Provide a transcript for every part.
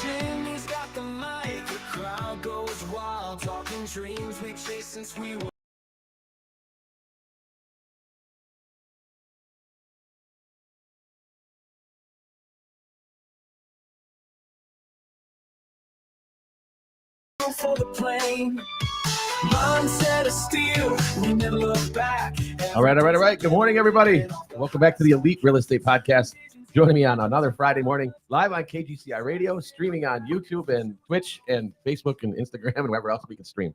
Jimmy's got the mic, the crowd goes wild, talking dreams we chased since we were. For the plane, mindset of steel, we never look back. All right. Good morning, everybody. Welcome back to the Elite Real Estate Podcast. Joining me on another Friday morning, live on KGCI Radio, streaming on YouTube and Twitch and Facebook and Instagram and wherever else we can stream.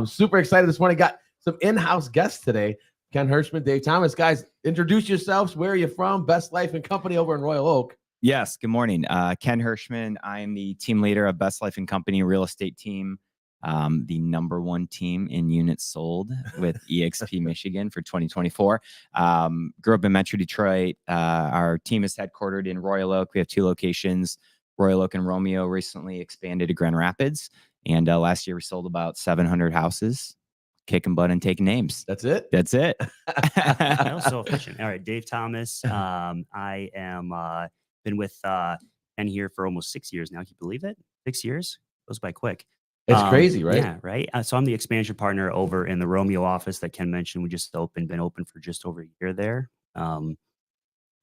Super excited this morning. Got some in-house guests today. Ken Hirschmann, Dave Thomas. Guys, introduce yourselves. Where are you from? Best Life and Company over in Royal Oak. Yes. Good morning. Ken Hirschmann. I am the team leader of Best Life and Company real estate team. The number one team in units sold with EXP Michigan for 2024. Grew up in Metro Detroit. Our team is headquartered in Royal Oak. We have 2 locations, Royal Oak and Romeo. Recently expanded to Grand Rapids. And last year we sold about 700 houses, kicking butt and taking names. That's it? That's it. That was so efficient. All right, Dave Thomas. I am been with Ken here for almost 6 years now. Can you believe it? 6 years goes by quick. It's crazy, right? Yeah, right. So I'm the expansion partner over in the Romeo office that Ken mentioned. We just been open for just over a year there.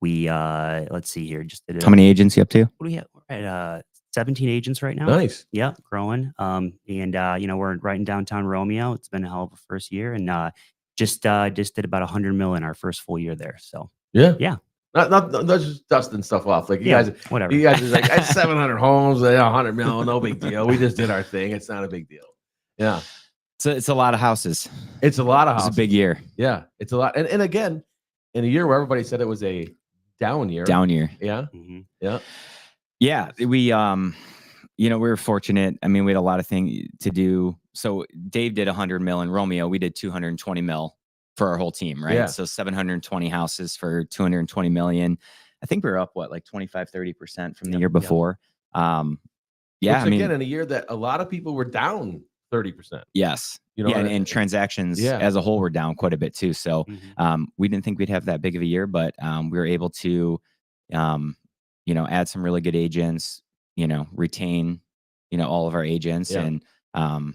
We let's see here. Just did How many agents you up to? What do we have? We're at 17 agents right now. Nice. Yeah, growing. And we're right in downtown Romeo. It's been a hell of a first year, and just did about 100 mil in our first full year there. So yeah. Not just dusting stuff off. Like you guys, whatever. You guys are like, I had 700 homes, 100 mil, no big deal. We just did our thing. It's not a big deal. Yeah. So it's a lot of houses. It's a lot of houses. It's a big year. Yeah. It's a lot. And again, in a year where everybody said it was a down year. Down year. Yeah. Mm-hmm. Yeah. Yeah. We, we were fortunate. I mean, we had a lot of things to do. So Dave did 100 mil in Romeo. We did 220 mil for our whole team, right? Yeah. So 720 houses for 220 million. I think we were up, like 25-30% from the year before. Which, again, in a year that a lot of people were down 30%. Yes. You know, and transactions as a whole were down quite a bit too. So we didn't think we'd have that big of a year, but we were able to, add some really good agents, retain, all of our agents and all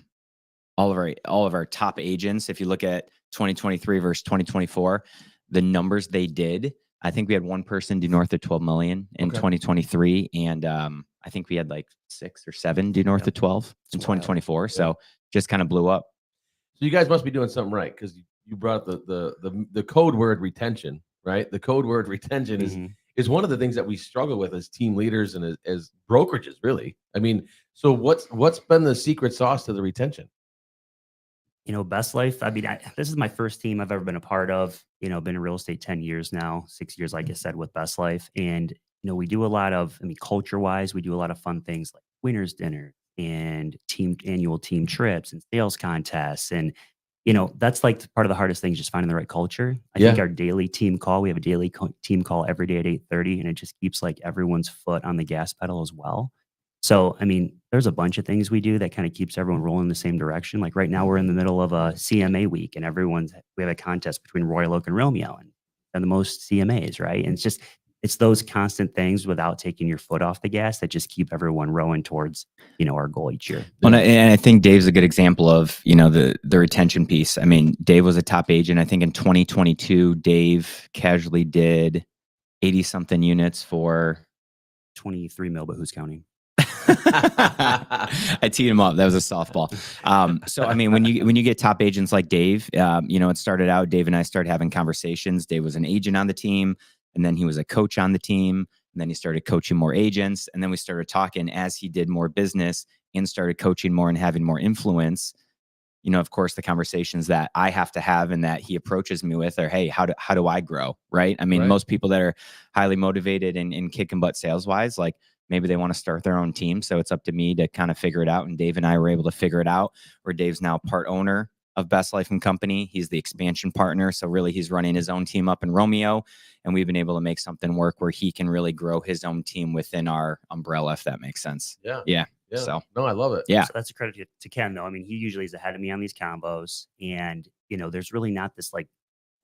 of our top agents. If you look at 2023 versus 2024, the numbers they did, I think we had one person do north of 12 million in 2023. And I think we had like 6 or 7 do north of 12 in 2024. So just kind of blew up. So you guys must be doing something right, because you brought up the code word retention, right? The code word retention is one of the things that we struggle with as team leaders and as brokerages, really. I mean, so what's been the secret sauce to the retention? Best Life. I mean, this is my first team I've ever been a part of. Been in real estate 10 years now, 6 years, like I said, with Best Life. And, we do a lot of, culture wise, we do a lot of fun things like winners dinner and annual team trips and sales contests. And, that's like part of the hardest thing, just finding the right culture. I think our daily team call, we have a daily team call every day at 8:30, and it just keeps like everyone's foot on the gas pedal as well. So, there's a bunch of things we do that kind of keeps everyone rolling in the same direction. Like right now we're in the middle of a CMA week, and we have a contest between Royal Oak and Romeo and the most CMAs, right? And it's those constant things without taking your foot off the gas that just keep everyone rowing towards, our goal each year. Well, and I think Dave's a good example of, the retention piece. I mean, Dave was a top agent. I think in 2022, Dave casually did 80 something units for 23 mil, but who's counting? I teed him up. That was a softball. So, when you get top agents like Dave, it started out, Dave and I started having conversations. Dave was an agent on the team, and then he was a coach on the team, and then he started coaching more agents. And then we started talking as he did more business and started coaching more and having more influence. Of course, the conversations that I have to have and that he approaches me with are, hey, how do I grow? Right. Most people that are highly motivated and kicking butt sales wise, like, maybe they want to start their own team. So it's up to me to kind of figure it out. And Dave and I were able to figure it out, where Dave's now part owner of Best Life and Company. He's the expansion partner. So really he's running his own team up in Romeo. And we've been able to make something work where he can really grow his own team within our umbrella, if that makes sense. Yeah. So no, I love it. Yeah. So that's a credit to Ken, though. He usually is ahead of me on these combos. And, there's really not this like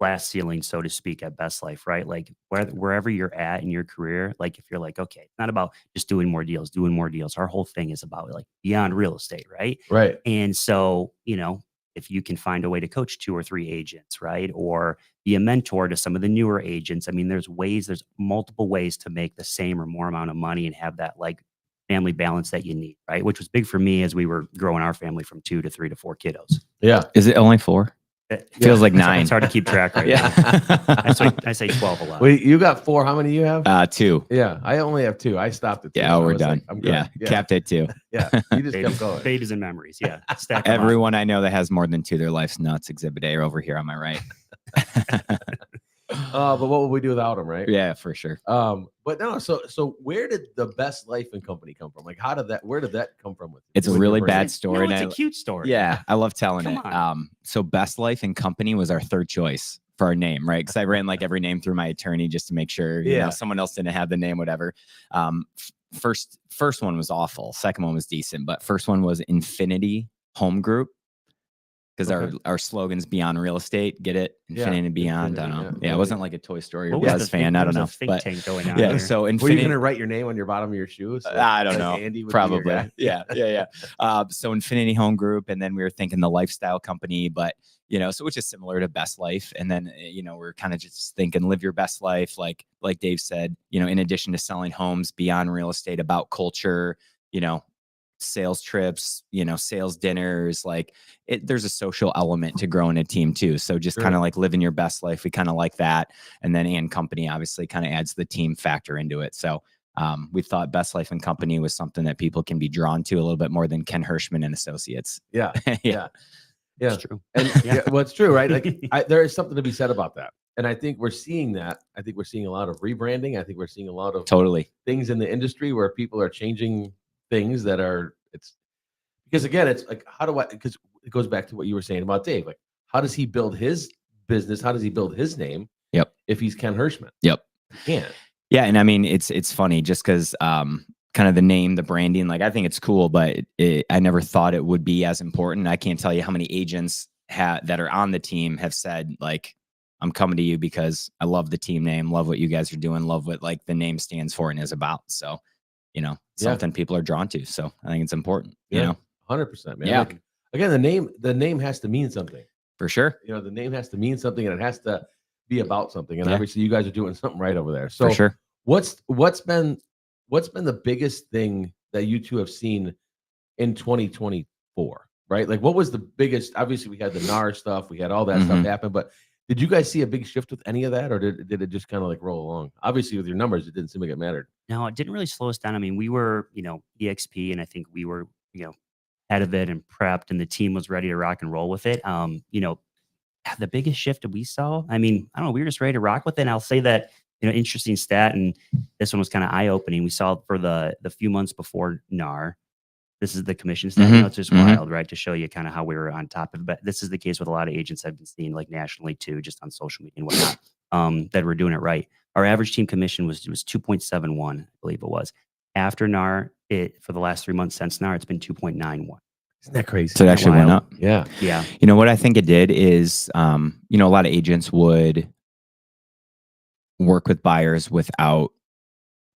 glass ceiling, so to speak, at Best Life, right? Like wherever you're at in your career, like if you're like, okay, it's not about just doing more deals. Our whole thing is about like beyond real estate, right? Right. And so, if you can find a way to coach 2 or 3 agents, right? Or be a mentor to some of the newer agents. I mean, there's multiple ways to make the same or more amount of money and have that like family balance that you need, right? Which was big for me as we were growing our family from 2 to 3 to 4 kiddos. Yeah. Is it only 4? It Feels like 9. It's hard to keep track right Yeah. now. I say 12 a lot. Wait, you got 4. How many do you have? 2. Yeah, I only have 2. I stopped at 2. Yeah, I we're was done. like, I'm good. Yeah, capped at 2. Yeah, you just kept going. Babies and memories. Yeah. Stack 'em up. Everyone I know that has more than 2, their life's nuts. Exhibit A over here on my right. But what would we do without him, right? Yeah, for sure. But no, so where did the Best Life and Company come from? Like, where did that come from? It's a with your really brand? bad story. No, it's and a cute story. Yeah, I love telling Come it. on. So Best Life and Company was our third choice for our name, right? Because I ran like every name through my attorney just to make sure you know someone else didn't have the name, whatever. First one was awful. Second one was decent, but first one was Infinity Home Group. Because our slogan's beyond real estate, get it? Infinity and beyond. I don't know. Yeah, it wasn't like a Toy Story or Buzz fan. I don't know. Think But tank going on yeah, there. so Were you Infinity. gonna write your name on your bottom of your shoes? I don't like know. Andy would be your Probably. guy? Yeah. So Infinity Home Group, and then we were thinking the lifestyle company, but so which is similar to Best Life. And then we're kind of just thinking live your best life, like Dave said. In addition to selling homes, beyond real estate, about culture. Sales trips, sales dinners, there's a social element to growing a team too. So just kind of like living your best life. We kind of like that. And then and Company obviously kind of adds the team factor into it. So we thought Best Life and Company was something that people can be drawn to a little bit more than Ken Hirschmann and Associates. Yeah. It's true. And well, it's true, right? Like there is something to be said about that. And I think we're seeing that. I think we're seeing a lot of rebranding. I think we're seeing a lot of Totally things in the industry where people are changing things that are because again, it's like, because it goes back to what you were saying about Dave. Like, how does he build his business? How does he build his name? Yep. If he's Ken Hirschmann. Yep. He can't. Yeah. And I mean, it's funny just because kind of the name, the branding, like I think it's cool, but I never thought it would be as important. I can't tell you how many agents that are on the team have said, like, I'm coming to you because I love the team name, love what you guys are doing, love what like the name stands for and is about. So, something people are drawn to. So I think it's important, 100%, man. Yeah. Like, again, the name has to mean something. For sure. The name has to mean something, and it has to be about something. And Yeah. obviously, you guys are doing something right over there. So, For sure. what's been the biggest thing that you two have seen in 2024? Right? Like, what was the biggest? Obviously, we had the NAR stuff, we had all that stuff happen, but did you guys see a big shift with any of that, or did it just kind of like roll along? Obviously, with your numbers, it didn't seem like it mattered. No, it didn't really slow us down. I mean, we were, EXP, and I think we were, ahead of it and prepped, and the team was ready to rock and roll with it. The biggest shift that we saw, I mean, I don't know, we were just ready to rock with it. And I'll say that, interesting stat, and this one was kind of eye-opening. We saw for the few months before NAR, this is the commission stat. It's just wild, right? To show you kind of how we were on top of it. But this is the case with a lot of agents I've been seeing, like nationally too, just on social media and whatnot, that we're doing it right. Our average team commission was 2.71, I believe it was. After NAR, for the last 3 months since NAR, it's been 2.91. Isn't that crazy? So it actually went up. Yeah. Yeah. What I think it did is, a lot of agents would work with buyers without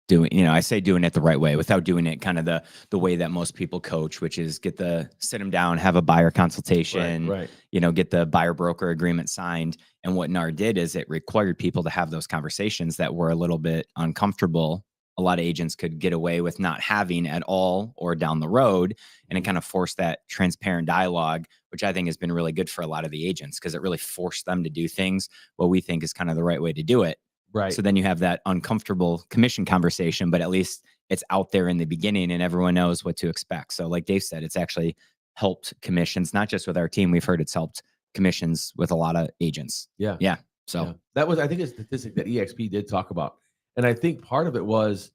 doing, I say doing it the right way, without doing it kind of the way that most people coach, which is sit them down, have a buyer consultation, Right. Get the buyer broker agreement signed. And what NAR did is it required people to have those conversations that were a little bit uncomfortable. A lot of agents could get away with not having at all or down the road. And it kind of forced that transparent dialogue, which I think has been really good for a lot of the agents because it really forced them to do things what we think is kind of the right way to do it. Right. So then you have that uncomfortable commission conversation, but at least it's out there in the beginning and everyone knows what to expect. So like Dave said, it's actually helped commissions, not just with our team. We've heard it's helped commissions with a lot of agents. Yeah. Yeah. So that was, I think, a statistic that EXP did talk about. And I think part of it was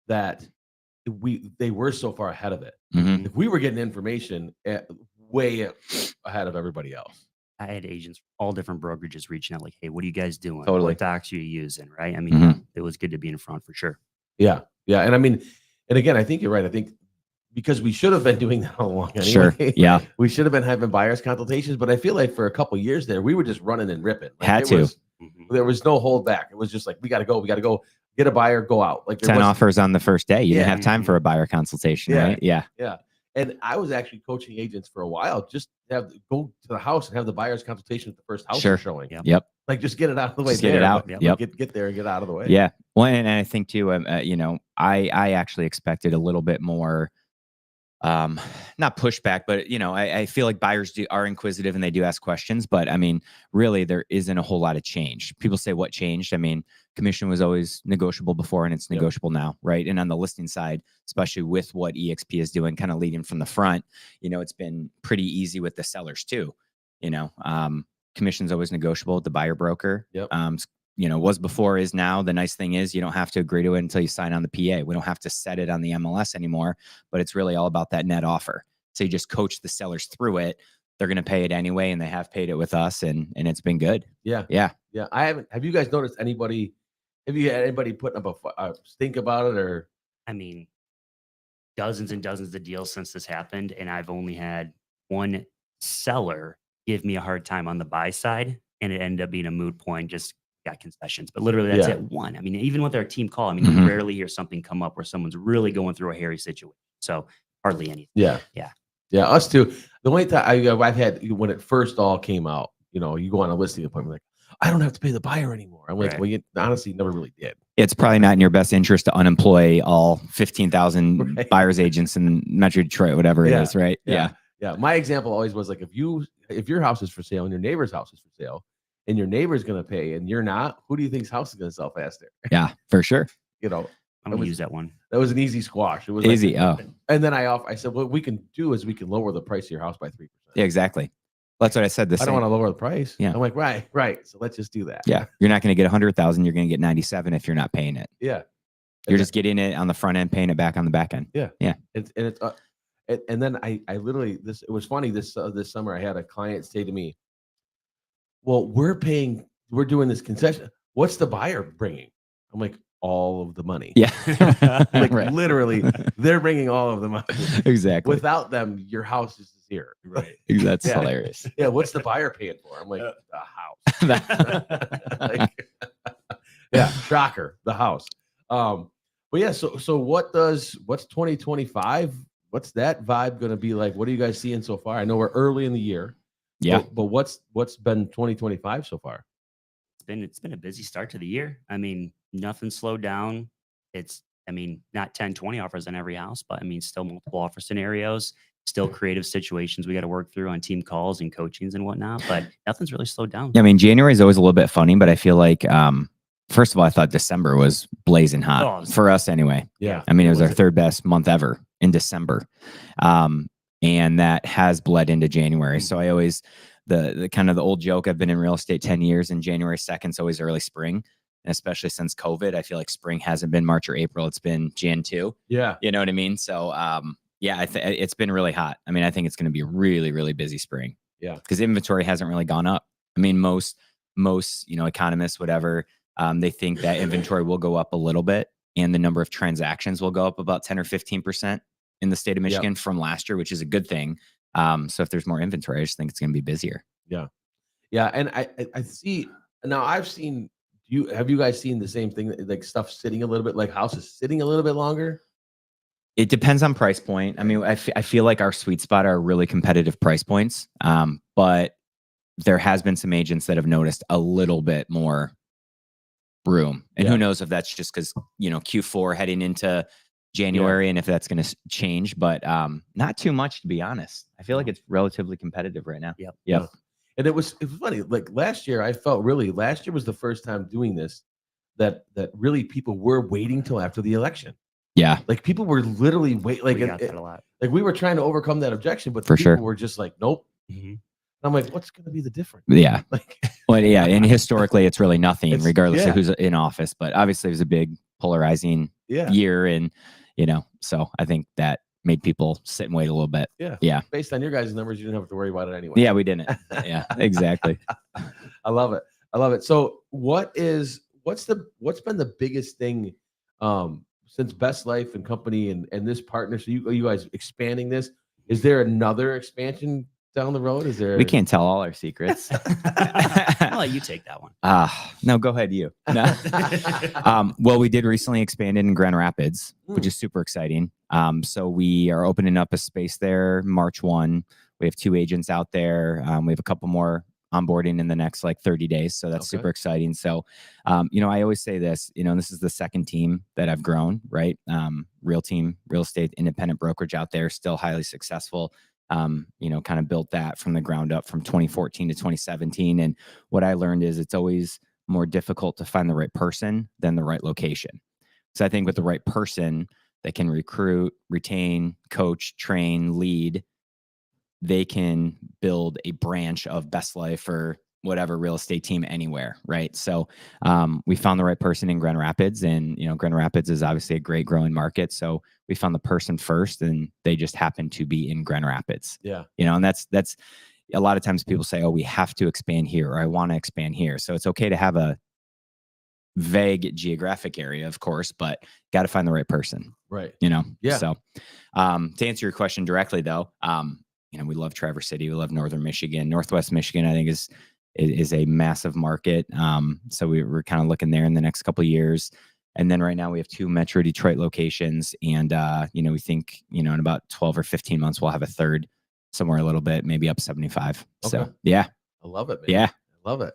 that they were so far ahead of it. If we were getting information way ahead of everybody else. I had agents from all different brokerages reaching out like, hey, what are you guys doing? Totally. What docs are you using? Right. I mean, it was good to be in front for sure. Yeah. Yeah. And I mean, and again, I think you're right. I think because we should have been doing that all along anyway. Sure. Yeah. We should have been having buyers consultations, but I feel like for a couple of years there, we were just running and ripping. Like Had to. there was no hold back. It was just like, we got to go, get a buyer, go out. Like 10 offers on the first day. You didn't have time for a buyer consultation, Yeah. right? Yeah. Yeah. And I was actually coaching agents for a while, just to go to the house and have the buyer's consultation at the first house Sure. showing. Yep. Like, just get it out of the way. Just get it out. But, Yep. Get there and get out of the way. Yeah. Well, and I think too, you know, I actually expected a little bit more, not pushback, but you know, I feel like buyers are inquisitive and they do ask questions, but I mean, really there isn't a whole lot of change. People say what changed? I mean, commission was always negotiable before and it's negotiable now, right? And on the listing side, especially with what EXP is doing, kind of leading from the front, you know, it's been pretty easy with the sellers too. You know, commission's always negotiable with the buyer broker. Yep. You know, was before, is now. The nice thing is you don't have to agree to it until you sign on the PA. We don't have to set it on the MLS anymore, but it's really all about that net offer. So you just coach the sellers through it. They're going to pay it anyway, and they have paid it with us, and it's been good. Yeah. Yeah. Yeah. I haven't. Have you guys noticed anybody? Have you had anybody putting up a stink about it, or? I mean, dozens and dozens of deals since this happened, and I've only had one seller give me a hard time on the buy side, and it ended up being a moot point. Just got concessions, but literally that's it. One. I mean, even with our team call, I mean, you rarely hear something come up where someone's really going through a hairy situation. So hardly anything. Yeah. Yeah. Yeah. Us too. The only time I've had when it first all came out, you know, you go on a listing appointment, like, I don't have to pay the buyer anymore. I'm like, well, you honestly never really did. It's probably not in your best interest to unemploy all 15,000 buyers agents in Metro Detroit, whatever it is, right? Yeah. My example always was like, if your house is for sale and your neighbor's house is for sale, and your neighbor's going to pay and you're not, who do you think's house is going to sell faster? Yeah, for sure. You know, I'm going to use that one. That was an easy squash. It was easy. Like, and then I said, what we can do is we can lower the price of your house by 3%. Yeah, exactly. That's what I said. I don't want to lower the price. Yeah. I'm like, right. So let's just do that. Yeah. You're not going to get 100,000. You're going to get 97 if you're not paying it. Yeah. You're just getting it on the front end, paying it back on the back end. Yeah. Yeah. And then I literally, it was funny this summer, I had a client say to me, well, we're doing this concession. What's the buyer bringing? I'm like, all of the money. Yeah. Like literally, they're bringing all of the money. Exactly. Without them, your house is here. Right. That's hilarious. Yeah. What's the buyer paying for? I'm like, the house. Yeah. Shocker. The house. But yeah. So what's 2025? What's that vibe going to be like? What are you guys seeing so far? I know we're early in the year. Yeah. But what's been 2025 so far? It's been a busy start to the year. I mean, nothing slowed down. Not 10, 20 offers on every house, but I mean, still multiple offer scenarios, still creative situations we got to work through on team calls and coachings and whatnot, but nothing's really slowed down. Yeah, I mean, January is always a little bit funny, but I feel like, first of all, I thought December was blazing hot for us anyway. Yeah. I mean, it was our third best month ever in December. And that has bled into January. So I always, the kind of the old joke, I've been in real estate 10 years and January 2nd is always early spring. And especially since COVID, I feel like spring hasn't been March or April. It's been Jan 2. Yeah. You know what I mean? So, yeah, it's been really hot. I mean, I think it's going to be a really, really busy spring. Yeah. Because inventory hasn't really gone up. I mean, most, economists, whatever, they think that inventory will go up a little bit and the number of transactions will go up about 10 or 15% in the state of Michigan from last year, which is a good thing. So if there's more inventory, I just think it's going to be busier. Yeah. Yeah. And I see now have you guys seen the same thing, like stuff sitting a little bit, like houses sitting a little bit longer? It depends on price point. I mean, I feel like our sweet spot are really competitive price points. But there has been some agents that have noticed a little bit more room. And who knows if that's just because, Q4 heading into January and if that's going to change, but not too much, to be honest. I feel like it's relatively competitive right now. Yep. And it was funny. Like last year, I felt last year was the first time doing this, that really people were waiting till after the election. Yeah. Like people were literally waiting. Like, we got that a lot. Like we were trying to overcome that objection, but For people sure. were just like, nope. Mm-hmm. I'm like, what's going to be the difference? Yeah. Like, well, yeah. And historically, it's really nothing, regardless of who's in office. But obviously, it was a big polarizing year. And, so I think that made people sit and wait a little bit. Yeah. Yeah. Based on your guys' numbers, you didn't have to worry about it anyway. Yeah, we didn't. Yeah, exactly. I love it. So what's been the biggest thing since Best Life and Company and this partnership, you guys expanding this. Is there another expansion down the road? Is there? We can't tell all our secrets. I'll let you take that one. No, go ahead, you. No. Well, we did recently expand in Grand Rapids, which is super exciting. So we are opening up a space there March 1. We have 2 agents out there. We have a couple more onboarding in the next like 30 days. So that's super exciting. So, I always say this, this is the second team that I've grown, right? Real estate, independent brokerage out there, still highly successful. Kind of built that from the ground up from 2014 to 2017. And what I learned is it's always more difficult to find the right person than the right location. So I think with the right person that can recruit, retain, coach, train, lead, they can build a branch of Best Life or whatever real estate team anywhere, right? So we found the right person in Grand Rapids, and Grand Rapids is obviously a great growing market. So we found the person first, and they just happened to be in Grand Rapids. Yeah, and that's a lot of times people say, "Oh, we have to expand here," or "I want to expand here." So it's okay to have a vague geographic area, of course, but got to find the right person, right? Yeah. So to answer your question directly, though. We love Traverse City. We love Northern Michigan. Northwest Michigan, I think, is a massive market. So we're kind of looking there in the next couple of years. And then right now we have 2 Metro Detroit locations. And, we think, in about 12 or 15 months, we'll have a third somewhere a little bit, maybe up 75. Okay. So, yeah. I love it, man. Yeah. I love it.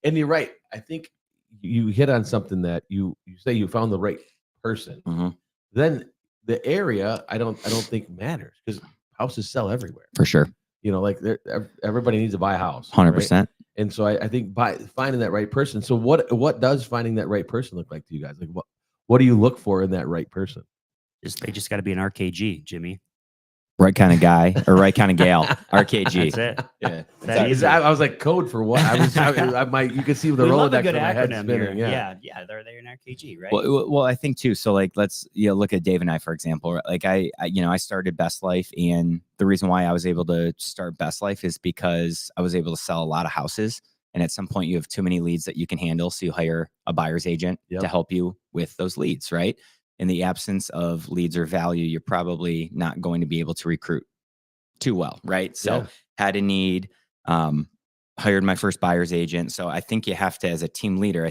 And you're right. I think you hit on something that you say you found the right person. Mm-hmm. Then the area, I don't think matters because houses sell everywhere. For sure. Everybody needs to buy a house. 100%. Right? And so I think by finding that right person. So what does finding that right person look like to you guys? Like what do you look for in that right person? They just got to be an RKG, Jimmy. Right kind of guy or right kind of gal. RKG. That's it. Yeah. I was like, code for what? You can see the Rolodex in my head spinning. Yeah. They're an RKG, right? Well, I think too. So let's look at Dave and I, for example. Like I started Best Life, and the reason why I was able to start Best Life is because I was able to sell a lot of houses. And at some point, you have too many leads that you can handle, so you hire a buyer's agent to help you with those leads, right? In the absence of leads or value, you're probably not going to be able to recruit too well, right? So had a need, hired my first buyer's agent. So I think you have to, as a team leader,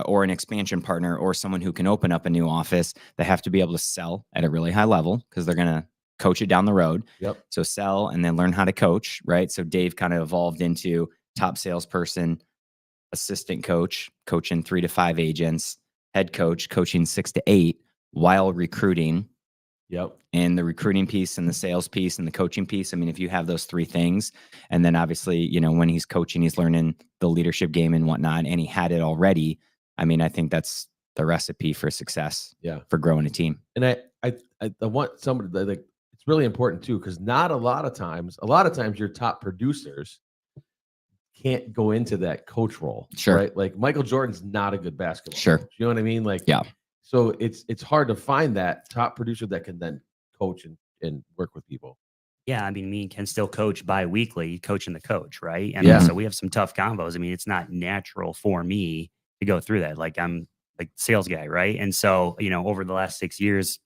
or an expansion partner or someone who can open up a new office, they have to be able to sell at a really high level because they're going to coach it down the road. Yep. So sell and then learn how to coach, right? So Dave kind of evolved into top salesperson, assistant coach, coaching 3 to 5 agents, head coach, coaching 6 to 8 while recruiting. Yep. And the recruiting piece and the sales piece and the coaching piece. I mean, if you have those 3 things, and then obviously, when he's coaching, he's learning the leadership game and whatnot, and he had it already. I mean, I think that's the recipe for success. Yeah. For growing a team. And I want somebody that, like, it's really important too, because not a lot of times your top producers can't go into that coach role. Sure. Right. Like Michael Jordan's not a good basketball Sure. coach. You know what I mean? Like, yeah. So it's hard to find that top producer that can then coach and work with people. Yeah, I mean, me and Ken still coach bi-weekly, coaching the coach, right? I Yeah. mean, so we have some tough combos. I mean, it's not natural for me to go through that. Like, I'm like sales guy, right? And so, over the last 6 years,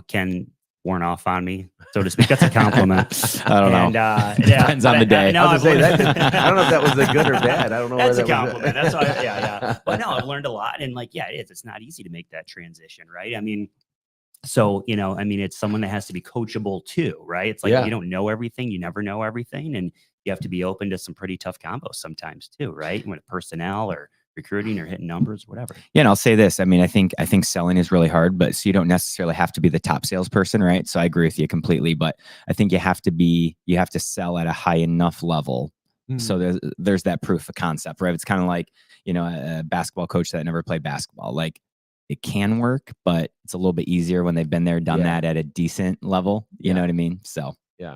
Ken worn off on me, so to speak. That's a compliment. I don't know. Depends on the day. I was gonna say that. I don't know if that was a good or bad. I don't know. That's a compliment. That's why. Yeah. But no, I've learned a lot, and it is. It's not easy to make that transition, right? I mean, so it's someone that has to be coachable too, right? It's like you don't know everything, you never know everything, and you have to be open to some pretty tough combos sometimes too, right? When personnel or recruiting or hitting numbers, whatever. Yeah, and I'll say this. I mean, I think selling is really hard, but so you don't necessarily have to be the top salesperson, right? So I agree with you completely, but I think you have to sell at a high enough level. Mm-hmm. So there's that proof of concept, right? It's kind of like, a basketball coach that never played basketball. Like, it can work, but it's a little bit easier when they've been there, done that at a decent level. You know what I mean? So yeah.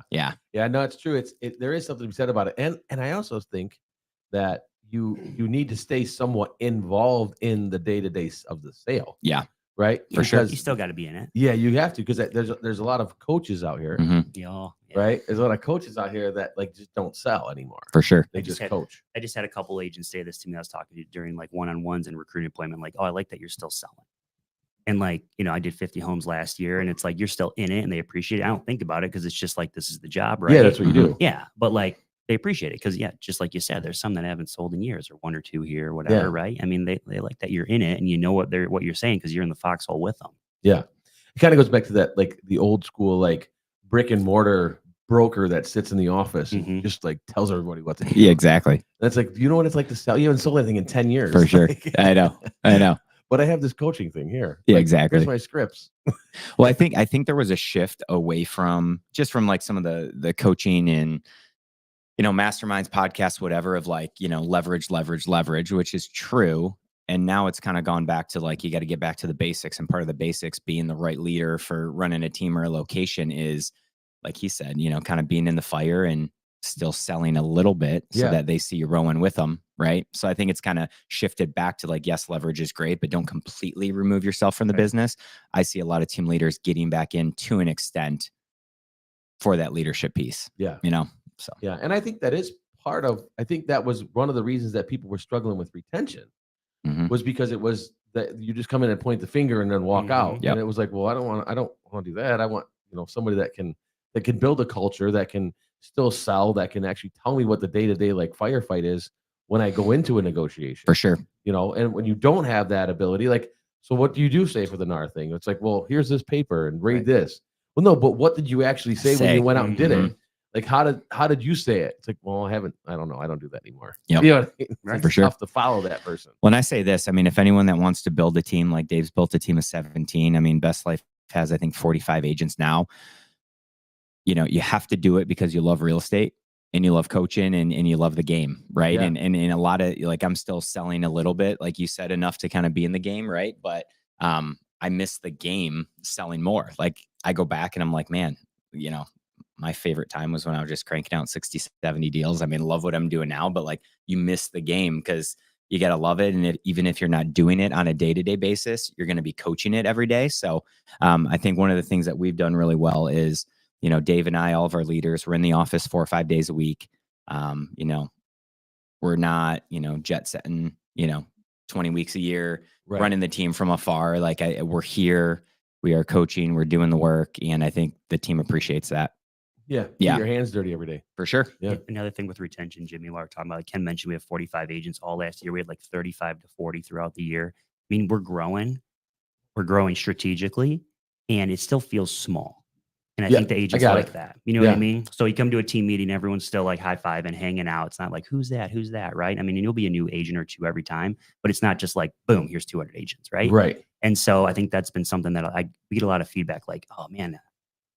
No, it's true. There is something to be said about it. And I also think that you need to stay somewhat involved in the day-to-day of the sale. Yeah. Right. For sure. You still got to be in it. Yeah, you have to, because there's a lot of coaches out here. Mm-hmm. Yeah. Right. There's a lot of coaches out here that just don't sell anymore. For sure. They just coach. I just had a couple agents say this to me. I was talking to during like one-on-ones and recruiting appointment, like, "Oh, I like that you're still selling." And like, I did 50 homes last year, and it's like, you're still in it and they appreciate it. I don't think about it because it's just like, this is the job, right? Yeah, that's what you do. Yeah. But like, they appreciate it because, just like you said, there's some that haven't sold in years, or 1 or 2 here, or whatever, Yeah. right? I mean, they like that you're in it and you know what you're saying because you're in the foxhole with them. Yeah. It kind of goes back to that, like the old school, like brick and mortar broker that sits in the office and just like tells everybody what to do. Yeah, exactly. That's like, you know what it's like to sell? You haven't sold anything in 10 years. For sure. Like, I know. But I have this coaching thing here. Yeah, Like, exactly. Here's my scripts. Well, I think there was a shift away from like some of the coaching and, masterminds, podcasts, whatever, of like, leverage, which is true. And now it's kind of gone back to like, you got to get back to the basics. And part of the basics, being the right leader for running a team or a location, is, like he said, kind of being in the fire and still selling a little bit so that they see you rowing with them. Right. So I think it's kind of shifted back to like, yes, leverage is great, but don't completely remove yourself from the business. I see a lot of team leaders getting back in to an extent for that leadership piece. Yeah. So Yeah. And I think that is part of, I think that was one of the reasons that people were struggling with retention, was because it was that you just come in and point the finger and then walk out. Yep. And it was like, well, I don't want to do that. I want, somebody that can build a culture, that can still sell, that can actually tell me what the day-to-day like firefight is when I go into a negotiation. for sure. And when you don't have that ability, like, so what do you say for the NAR thing? It's like, well, here's this paper and read this. Well, no, but what did you actually say when you went out and did it? Like, how did you say it? It's like, well, I don't know. I don't do that anymore. Yep. You know what I mean? Right. It's For sure. tough to follow that person. When I say this, I mean, if anyone that wants to build a team, like Dave's built a team of 17, I mean, Best Life has, I think, 45 agents now. You have to do it because you love real estate and you love coaching and you love the game. Right. Yeah. And a lot of, like, I'm still selling a little bit, like you said, enough to kind of be in the game. Right. But I miss the game selling more. Like, I go back and I'm like, man, my favorite time was when I was just cranking out 60, 70 deals. I mean, love what I'm doing now, but like, you miss the game because you got to love it. And even if you're not doing it on a day-to-day basis, you're going to be coaching it every day. So I think one of the things that we've done really well is, Dave and I, all of our leaders, we're in the office 4 or 5 days a week. We're not, jet setting, 20 weeks a year, running the team from afar. Like, we're here, we are coaching, we're doing the work. And I think the team appreciates that. Yeah. Get your hands dirty every day. For sure. Yeah. Another thing with retention, Jimmy, while we're talking about, like Ken mentioned, we have 45 agents all last year. We had like 35 to 40 throughout the year. I mean, we're growing strategically, and it still feels small. And I think the agents like that. You know what I mean? So you come to a team meeting, everyone's still like high-fiving, hanging out. It's not like, who's that? Right? I mean, and you'll be a new agent or two every time, but it's not just like, boom, here's 200 agents, right? Right. And so I think that's been something that we get a lot of feedback like, oh man,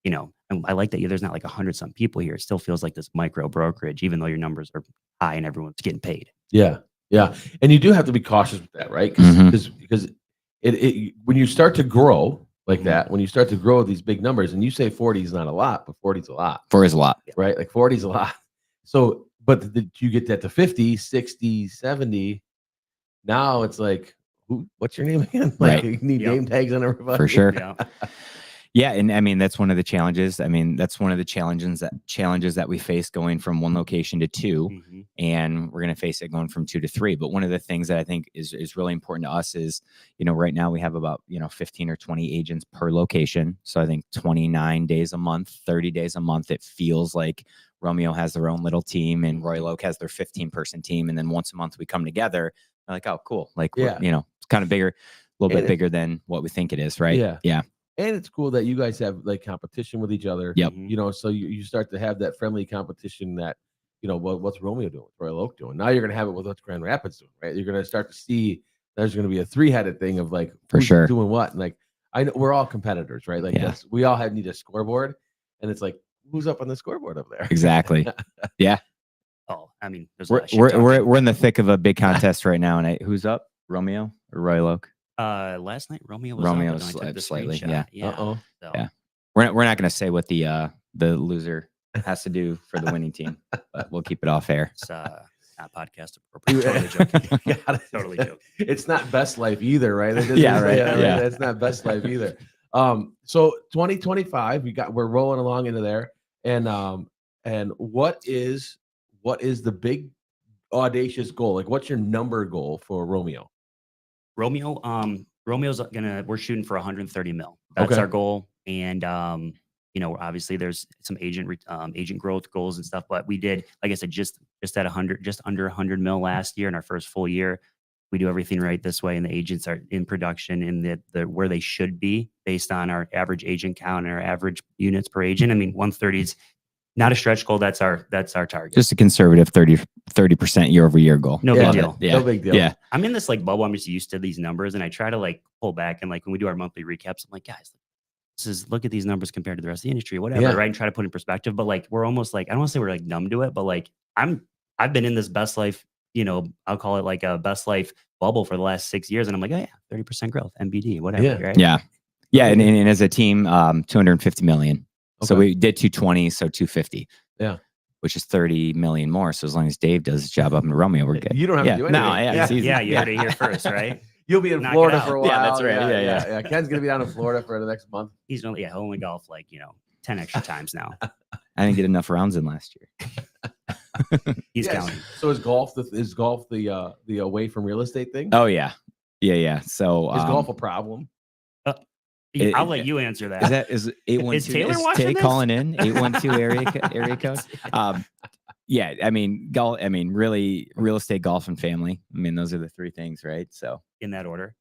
and I like that there's not like 100-some people here. It still feels like this micro brokerage, even though your numbers are high and everyone's getting paid. Yeah. Yeah. And you do have to be cautious with that, right? Because it when you start to grow like that, when you start to grow these big numbers, and you say 40 is not a lot, but 40 is a lot. 4 is a lot. Right? Like 40 is a lot. So, but you get that to 50, 60, 70. Now it's like, what's your name again? Like, Right. you need name tags on everybody. For sure. Yeah. Yeah. And I mean, that's one of the challenges. I mean, that's one of the challenges that we face going from 1 location to 2. And we're going to face it going from 2 to 3. But one of the things that I think is really important to us is, right now we have about, 15 or 20 agents per location. So I think 29 days a month, 30 days a month, it feels like Romeo has their own little team and Royal Oak has their 15-person team. And then once a month we come together, we're like, oh, cool. Like, it's kind of bigger, a little bit bigger than what we think it is. Right. Yeah. Yeah. And it's cool that you guys have like competition with each other. Yep. So you start to have that friendly competition that, what's Romeo doing? What's Royal Oak doing? Now you're going to have it with what's Grand Rapids doing, right? You're going to start to see there's going to be a 3-headed thing of like, For who's sure. doing what. And like, I know we're all competitors, right? Like we all need a scoreboard, and it's like, who's up on the scoreboard up there? Exactly. Yeah. Oh, I mean, there's we're in the thick of a big contest right now. And who's up? Romeo or Royal Oak? Last night Romeo was slightly. Yeah. Uh-oh. So. Yeah. We're not going to say what the loser has to do for the winning team, but we'll keep it off air. It's not podcast appropriate. Totally joking. Totally joking. It's not Best Life either, right? Right. It's not Best Life either. So 2025, we're rolling along into there, and what is the big audacious goal? Like, what's your number goal for Romeo? Romeo, we're shooting for 130 mil. That's Okay. our goal. And, obviously there's some agent growth goals and stuff, but we did, like I said, just at 100, just under 100 mil last year in our first full year. We do everything right this way, and the agents are in production in the where they should be based on our average agent count and our average units per agent. I mean, 130 is not a stretch goal. That's our target. Just a conservative 30% year-over-year goal. No big deal. Yeah. No big deal. Yeah. I'm in this like bubble. I'm just used to these numbers, and I try to like pull back. And like when we do our monthly recaps, I'm like, guys, look at these numbers compared to the rest of the industry, whatever, right? And try to put in perspective. But like we're almost like, I don't want to say we're like numb to it, but like I've been in this best life, I'll call it like a best life bubble for the last 6 years, and I'm like, oh yeah, 30% growth, MBD, whatever, right? Yeah. And as a team, 250 million. Okay. So we did 220, so 250. Yeah. Which is 30 million more. So as long as Dave does his job up in Romeo, we're good. You don't have to do anything. No, yeah, it's easy. Yeah, you heard it here first, right? You'll be in Knock it Florida out. for a while. Yeah, that's right. Yeah. Ken's gonna be down in Florida for the next month. He's only golf like 10 extra times now. I didn't get enough rounds in last year. He's Yes. counting. So is golf the away from real estate thing? Oh yeah. So Is golf a problem? I'll let you answer that. is 812 Is Taylor watching Tay this? calling in 812 area code? Yeah, I mean golf. I mean really real estate, golf, and family. I mean those are the three things, right? So In that order.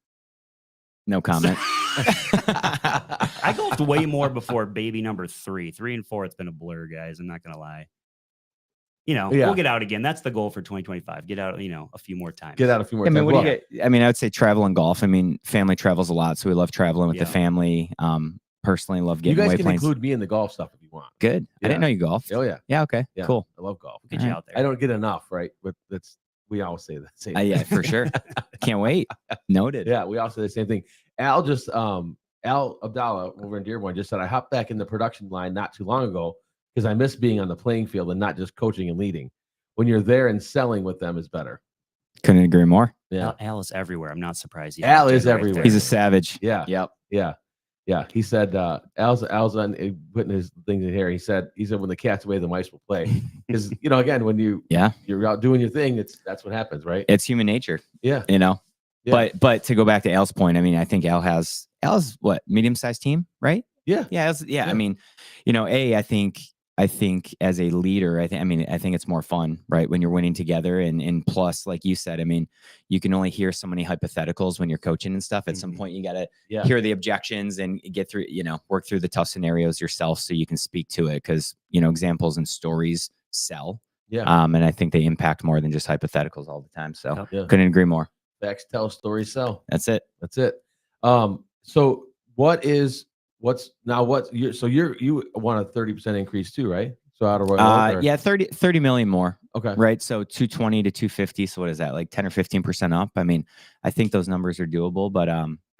no comment. I golfed way more before baby number 3. 3 and 4, it's been a blur, guys. I'm not gonna lie. We'll get out again. That's the goal for 2025. Get out, a few more times. Get out a few more I mean, times. what do you get? I mean, I would say travel and golf. I mean, family travels a lot, so we love traveling with the Yeah. family. Personally, love You getting guys away can planes. include me in the golf stuff if you want. Good. I Yeah. didn't know you golfed. Oh yeah. Yeah. Okay. Yeah. Cool. I love golf. Get you out there. I don't get enough, right? But we always say the same. Yeah, for sure. Can't wait. Noted. Yeah, we all say the same thing. Al Abdallah over in Dearborn just said, I hopped back in the production line not too long ago because I miss being on the playing field and not just coaching and leading. When you're there and selling with them is better. Couldn't agree more. Yeah. Al is everywhere. I'm not surprised. Al is everywhere. He's a savage. Yeah. Yep. Yeah. Yeah. He said, Al's on putting his things in here. He said when the cat's away, the mice will play. Because, again, when you're out doing your thing, that's what happens, right? It's human nature. Yeah. Yeah. Yeah. But to go back to Al's point, I mean, I think Al's what, medium-sized team, right? Yeah. Yeah. I mean, I think as a leader, I think it's more fun, right? When you're winning together, and plus, like you said, I mean, you can only hear so many hypotheticals when you're coaching and stuff. At some point, you got to hear the objections and get through, work through the tough scenarios yourself so you can speak to it. Because examples and stories sell. Yeah. And I think they impact more than just hypotheticals all the time. So Yeah. couldn't agree more. Facts tell, stories sell. That's it. So you want a 30% increase too, right? So out of Royal Oak, 30 million more. Okay. Right. So 220 to 250. So what is that? Like 10 or 15% up. I mean, I think those numbers are doable, but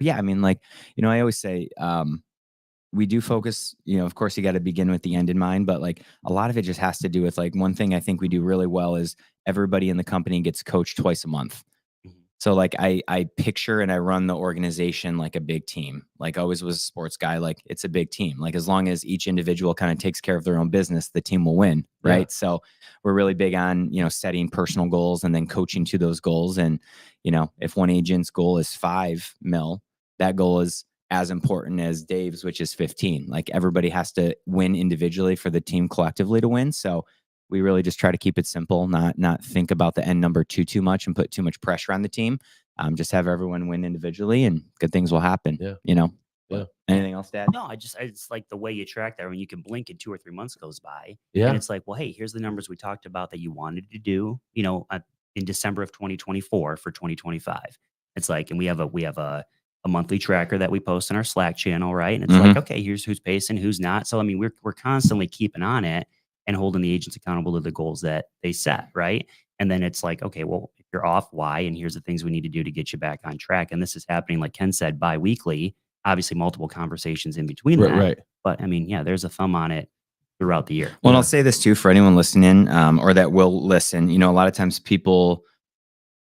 yeah, I mean, like, I always say, we do focus, of course you got to begin with the end in mind, but like a lot of it just has to do with like one thing I think we do really well is everybody in the company gets coached twice a month. So like I picture and I run the organization like a big team. Like always was a sports guy, like it's a big team. Like as long as each individual kind of takes care of their own business, the team will win. Right. Yeah. So we're really big on, setting personal goals and then coaching to those goals. And, if one agent's goal is 5 mil, that goal is as important as Dave's, which is 15. Like everybody has to win individually for the team collectively to win. So we really just try to keep it simple, not think about the end number too much and put too much pressure on the team. Just have everyone win individually and good things will happen. Yeah. Yeah. Anything else to add? No, it's like the way you track that when you can blink and 2 or 3 months goes by. Yeah. And it's like, well, hey, here's the numbers we talked about that you wanted to do, in December of 2024 for 2025. It's like, and we have a monthly tracker that we post on our Slack channel, right? And it's like, okay, here's who's pacing, who's not. So I mean, we're constantly keeping on it and holding the agents accountable to the goals that they set, right? And then it's like, okay, well, if you're off, why? And here's the things we need to do to get you back on track. And this is happening, like Ken said, bi-weekly, obviously multiple conversations in between that. Right. But I mean, yeah, there's a thumb on it throughout the year. Well, and I'll say this too, for anyone listening or that will listen, a lot of times people,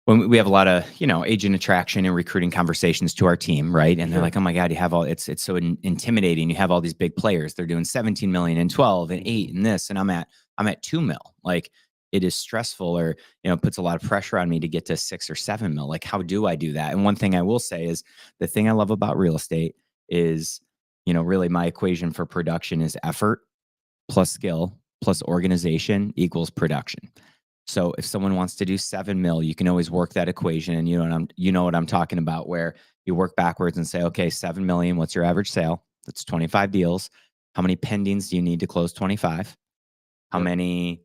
when we have a lot of, agent attraction and recruiting conversations to our team, right? And they're like, oh my God, you have all, it's so intimidating. You have all these big players. They're doing 17 million and 12 and 8 and this, and I'm at 2 mil. Like, it is stressful, or, puts a lot of pressure on me to get to 6 or 7 mil. Like, how do I do that? And one thing I will say is the thing I love about real estate is, really my equation for production is effort plus skill plus organization equals production. So if someone wants to do 7 mil, you can always work that equation, and you know what I'm talking about, where you work backwards and say, okay, 7 million, what's your average sale? That's 25 deals. How many pendings do you need to close 25? How many,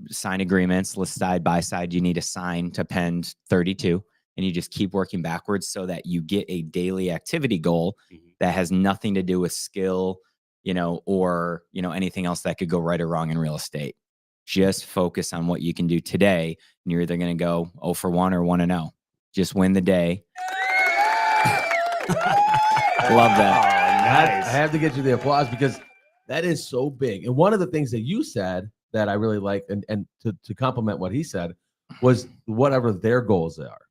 sign agreements, list side by side, you need to sign to pend 32? And you just keep working backwards so that you get a daily activity goal that has nothing to do with skill, or, anything else that could go right or wrong in real estate. Just focus on what you can do today, and you're either going to go 0 for 1 or 1-0. Just win the day. Love that. Oh, nice. I have to get you the applause because that is so big. And one of the things that you said that I really like, and to complement what he said, was whatever their goals are,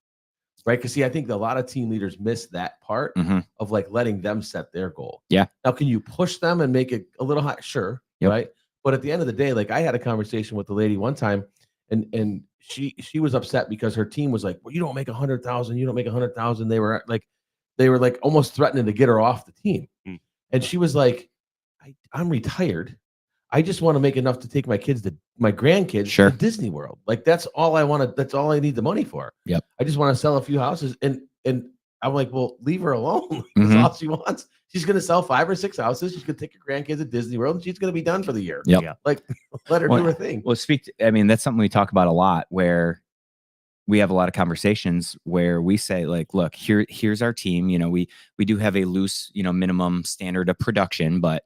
right? Because see, I think a lot of team leaders miss that part of like letting them set their goal. Yeah. Now, can you push them and make it a little high? Sure. Yep. Right. But at the end of the day, like I had a conversation with the lady one time, and she was upset because her team was like, well, you don't make 100,000. You don't make 100,000. They were like almost threatening to get her off the team. And she was like, I'm retired. I just want to make enough to take my grandkids to Disney World. Like that's all I want to, that's all I need the money for. Yep. I just want to sell a few houses. And I'm like, well, leave her alone. That's all she wants. She's going to sell 5 or 6 houses. She's going to take her grandkids to Disney World, and she's going to be done for the year. Yep. Yeah. Like let her do her thing. Well, that's something we talk about a lot, where we have a lot of conversations where we say, like, look, here's our team. We do have a loose, minimum standard of production, but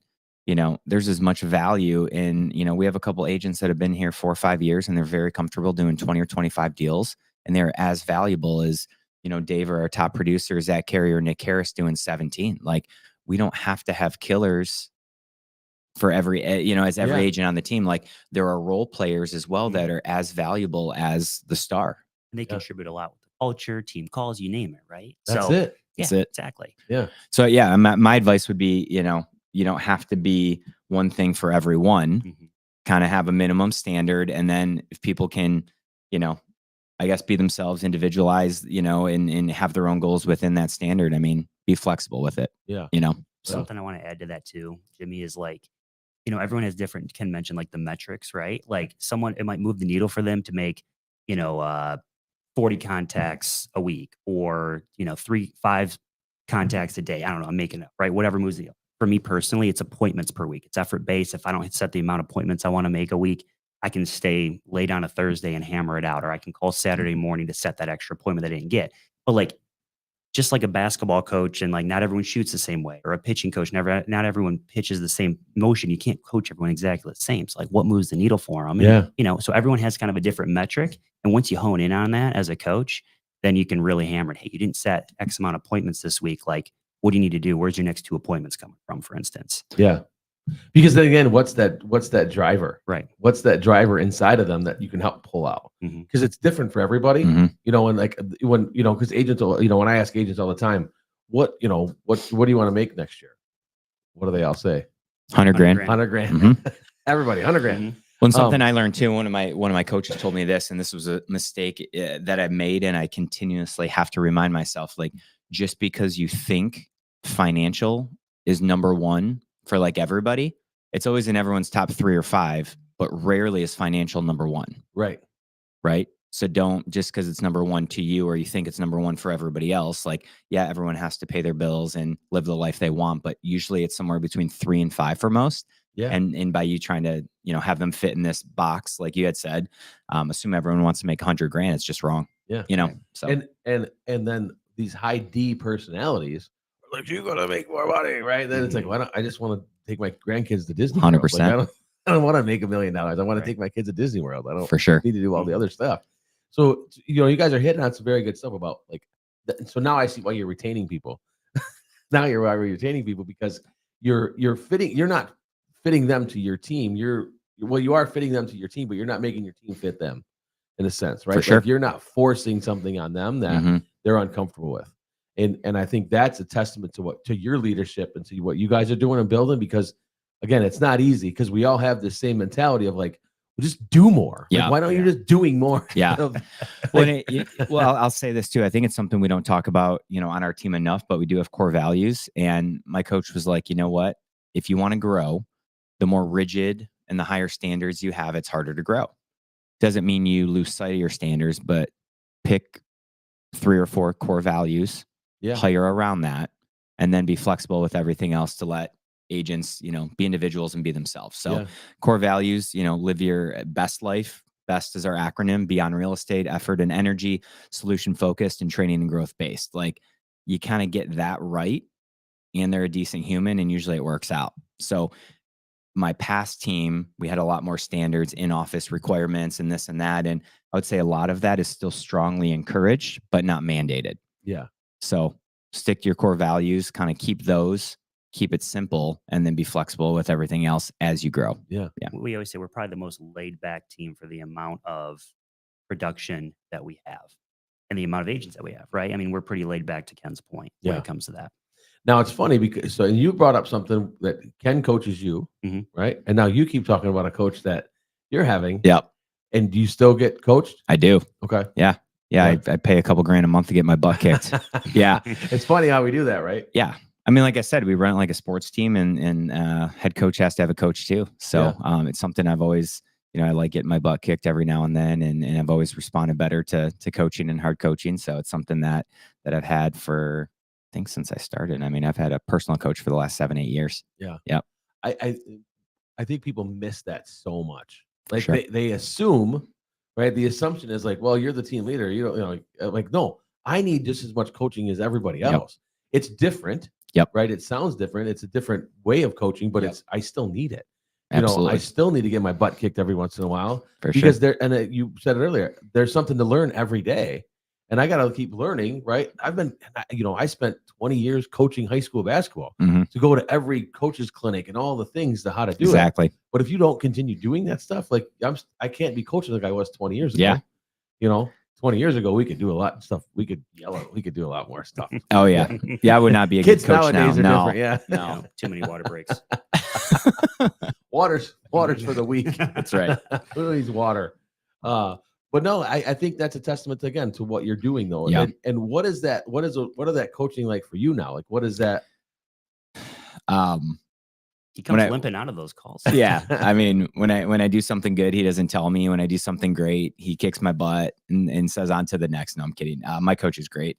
there's as much value in, we have a couple agents that have been here 4 or 5 years, and they're very comfortable doing 20 or 25 deals, and they're as valuable as, Dave or our top producer, Zach Carey or Nick Harris, doing 17. Like, we don't have to have killers for every, as every agent on the team. Like, there are role players as well that are as valuable as the star. And they contribute a lot with the culture, team calls, you name it, right? That's it. That's it. Exactly. Yeah. So yeah, my advice would be, you don't have to be one thing for everyone. Kind of have a minimum standard, and then if people can, I guess, be themselves, individualize, and have their own goals within that standard. I mean, be flexible with it. Yeah. Something I want to add to that too, Jimmy, is like, everyone has different, Ken mentioned like the metrics, right? Like it might move the needle for them to make, 40 contacts a week, or, 3-5 contacts a day. I don't know. I'm making it right. Whatever moves the needle. For me personally, it's appointments per week. It's effort based. If I don't set the amount of appointments I want to make a week, I can stay late on a Thursday and hammer it out, or I can call Saturday morning to set that extra appointment that I didn't get. But like, just like a basketball coach, and like not everyone shoots the same way, or a pitching coach, not everyone pitches the same motion. You can't coach everyone exactly the same. So like, what moves the needle for them? And, so everyone has kind of a different metric. And once you hone in on that as a coach, then you can really hammer it. Hey, you didn't set X amount of appointments this week. Like, what do you need to do? Where's your next 2 appointments coming from, for instance? Yeah. Because then again, what's that driver? Right. What's that driver inside of them that you can help pull out? Because it's different for everybody. And like when, because agents, when I ask agents all the time, what do you want to make next year? What do they all say? 100 grand. 100 grand. Everybody, 100 grand. Well, something I learned too, one of my coaches told me this, and this was a mistake that I made, and I continuously have to remind myself, like, just because you think financial is number one for like everybody, it's always in everyone's top 3 or 5, but rarely is financial number one. Right. So don't, just because it's number one to you, or you think it's number one for everybody else, like, yeah, everyone has to pay their bills and live the life they want, but usually it's somewhere between 3 and 5 for most. Yeah. And by you trying to, have them fit in this box, like you had said, assume everyone wants to make 100 grand. It's just wrong. Yeah. So and then these high D personalities are like, you're gonna make more money, right? Then it's like, why don't I just want to take my grandkids to Disney World? 100%. Like, I don't want to make $1 million. I want to take my kids to Disney World. I don't for sure need to do all the other stuff. So you guys are hitting on some very good stuff about like. So now I see why you're retaining people. Now you're retaining people because you're not fitting them to your team. You are fitting them to your team, but you're not making your team fit them in a sense, right? For sure. Like you're not forcing something on them that they're uncomfortable with. And I think that's a testament to your leadership and to what you guys are doing and building, because again, it's not easy, because we all have the same mentality of like, just do more. Like, Yeah. why don't you just doing more? Yeah. Like- Well, I'll say this too. I think it's something we don't talk about, on our team enough, but we do have core values. And my coach was like, you know what? If you want to grow, the more rigid and the higher standards you have, it's harder to grow. Doesn't mean you lose sight of your standards, but pick 3 or 4 core values, hire around that, and then be flexible with everything else to let agents, be individuals and be themselves. So core values, live your best life. BEST is our acronym: beyond real estate, effort and energy, solution focused, and training and growth based. Like, you kind of get that right, and they're a decent human, and usually it works out. So my past team, we had a lot more standards, in office requirements and this and that. And I would say a lot of that is still strongly encouraged, but not mandated. Yeah. So stick to your core values, kind of keep those, keep it simple, and then be flexible with everything else as you grow. Yeah. We always say we're probably the most laid back team for the amount of production that we have and the amount of agents that we have, right? I mean, we're pretty laid back, to Ken's point, when it comes to that. Now it's funny because and you brought up something that Ken coaches you, right? And now you keep talking about a coach that you're having. Yep. And do you still get coached? I do. Okay. Yeah. I pay a couple grand a month to get my butt kicked. Yeah. It's funny how we do that, right? Yeah. I mean, like I said, we run it like a sports team, and head coach has to have a coach too. So it's something I've always, I like getting my butt kicked every now and then, and I've always responded better to coaching and hard coaching. So it's something that I've had for, I think, since I started. I mean, I've had a personal coach for the last 7-8 years. Yeah. Yep. I think people miss that so much. Like, Sure. they assume, right? The assumption is like, well, you're the team leader. You don't, like, no, I need just as much coaching as everybody else. It's different. Yep. Right. It sounds different. It's a different way of coaching, but I still need it. Absolutely. I still need to get my butt kicked every once in a while, For because sure. you said it earlier, there's something to learn every day, and I got to keep learning. Right. I spent 20 years coaching high school basketball, to go to every coach's clinic and all the things to how to do it. Exactly. But if you don't continue doing that stuff, like, I can't be coaching like I was 20 years ago. Yeah. 20 years ago, we could do a lot of stuff. We could yell. We could do a lot more stuff. Oh yeah. Yeah. I would not be a Kids good coach now. nowadays are No. different. Yeah. No. Too many water breaks. Water's for the weak. That's right. Who needs water? But no, I think that's a testament again to what you're doing though. Yeah. And what is that? What is that coaching like for you now? Like, what is that? He comes limping out of those calls. Yeah. I mean, when I do something good, he doesn't tell me. When I do something great, he kicks my butt and says on to the next. No, I'm kidding. My coach is great.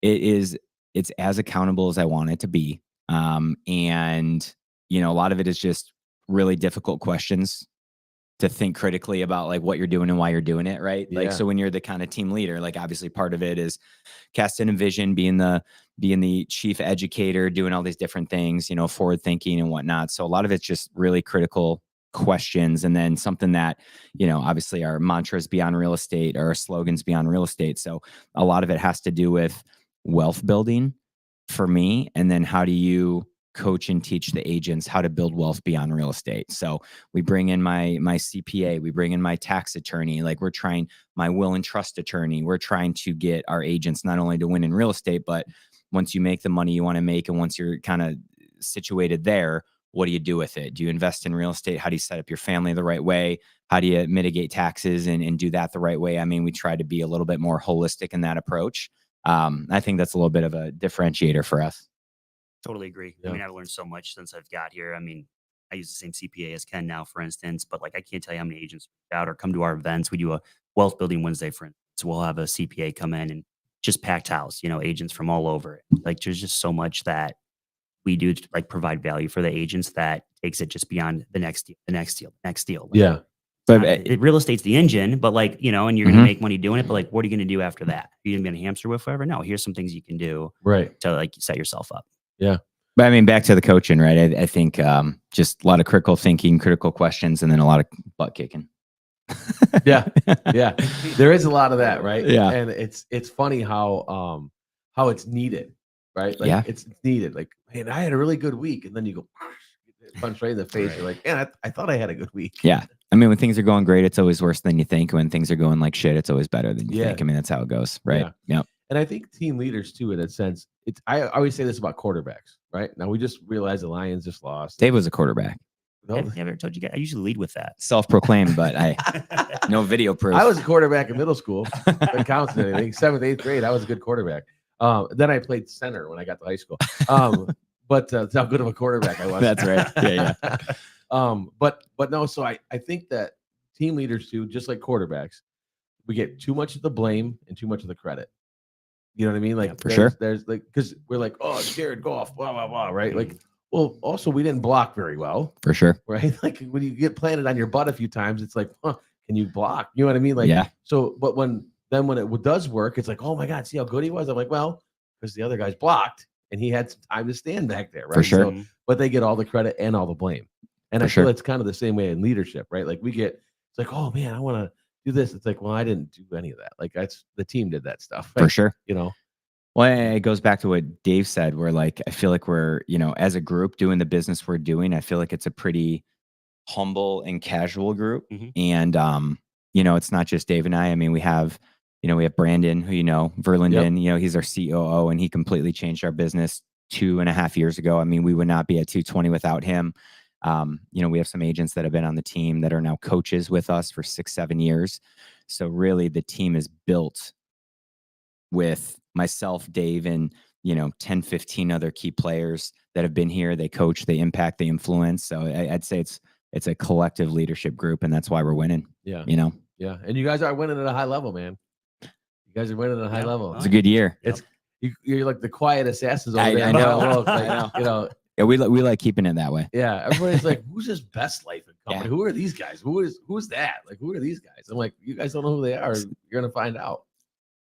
It's as accountable as I want it to be. And a lot of it is just really difficult questions to think critically about, like, what you're doing and why you're doing it. Right. Yeah. Like, so when you're the kind of team leader, like, obviously part of it is casting a vision, being the chief educator, doing all these different things, forward thinking and whatnot. So a lot of it's just really critical questions. And then something that, obviously our mantras beyond real estate, or our slogans beyond real estate. So a lot of it has to do with wealth building for me. And then how do you coach and teach the agents how to build wealth beyond real estate? So we bring in my CPA, we bring in my tax attorney, like, we're trying my will and trust attorney. We're trying to get our agents not only to win in real estate, but once you make the money you want to make, and once you're kind of situated there, what do you do with it? Do you invest in real estate? How do you set up your family the right way? How do you mitigate taxes and do that the right way? I mean, we try to be a little bit more holistic in that approach. I think that's a little bit of a differentiator for us. Totally agree. Yeah. I mean, I've learned so much since I've got here. I mean, I use the same CPA as Ken now, for instance, but like, I can't tell you how many agents reach out or come to our events. We do a wealth building Wednesday, for instance. We'll have a CPA come in and just packed house, agents from all over. Like, there's just so much that we do to, like, provide value for the agents that takes it just beyond the next deal, the next deal, the next deal. Like, Yeah. But real estate's the engine, but, like, and you're going to make money doing it. But, like, what are you going to do after that? Are you going to be on a hamster wheel forever? No, here's some things you can do Right. to, like, set yourself up. Yeah. But I mean, back to the coaching, right? I think just a lot of critical thinking, critical questions, and then a lot of butt kicking. Yeah. Yeah. There is a lot of that, right? Yeah. And it's funny how it's needed, right? Like, Yeah. it's needed. Like, man, I had a really good week, and then you go punch right in the face. Right. You're like, man, I thought I had a good week. Yeah. I mean, when things are going great, it's always worse than you think. When things are going like shit, it's always better than you think. I mean, that's how it goes, right? Yeah. Yep. And I think team leaders too, in a sense, I always say this about quarterbacks, right? Now we just realized the Lions just lost. Dave was a quarterback. No. Have I ever told you guys? I usually lead with that. Self-proclaimed, but no video proof. I was a quarterback in middle school. That counts in anything. 7th, 8th grade, I was a good quarterback. Then I played center when I got to high school. But that's how good of a quarterback I was. That's right. Yeah. But no, so I think that team leaders too, just like quarterbacks, we get too much of the blame and too much of the credit. You know what I mean? Like Yeah, for sure. There's like, because we're like, oh, Jared Goff, blah, blah, blah, right? Like, well, also we didn't block very well, For sure. right? Like when you get planted on your butt a few times, it's like, huh, can you block? You know what I mean? Like, Yeah. so, but when it does work, it's like, oh my God, see how good he was. I'm like, well, because the other guy's blocked and he had some time to stand back there, right? For sure. So, but they get all the credit and all the blame. And For I feel sure. it's kind of the same way in leadership, right? Like it's like, oh man, I want to do this. It's like, well, I didn't do any of that. Like that's the team did that stuff. For sure. You know? Well, it goes back to what Dave said, where like, I feel like we're, as a group doing the business we're doing, I feel like it's a pretty humble and casual group. And, it's not just Dave and I mean, we have Brandon, who, Verlinden, he's our COO, and he completely changed our business 2.5 years ago. I mean, we would not be at 220 without him. We have some agents that have been on the team that are now coaches with us for 6-7 years. So really the team is built with myself, Dave, and 10, 15 other key players that have been here. They coach, they impact, they influence. So I'd say it's a collective leadership group, and that's why we're winning. Yeah. Yeah. And you guys are winning at a high level, man. You guys are winning at a high level. It's a good year. You're like the quiet assassins over there. I know. Like, I know. Yeah, we like keeping it that way. Yeah, everybody's like, "Who's this Best Life and Company? Yeah. Who are these guys? Who's that? Like, who are these guys?" I'm like, "You guys don't know who they are. You're gonna find out."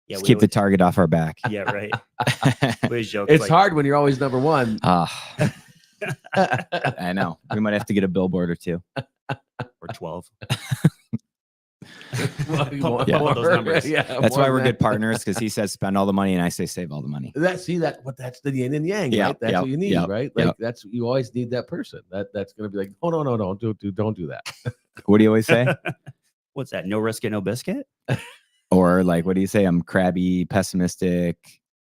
Yeah, Just keep the target off our back. Yeah, right. We always joke, It's hard when you're always number one. I know. We might have to get a billboard or two. Or 12. More. Those numbers. Yeah, That's why we're good partners, because he says spend all the money and I say save all the money. That's the yin and yang, Yep, right? That's yep, what you need, yep, right? Like yep. you always need that person that's gonna be like, oh no, don't do that. What do you always say? What's that? No risk it, no biscuit? Or like, what do you say? I'm crabby, pessimistic.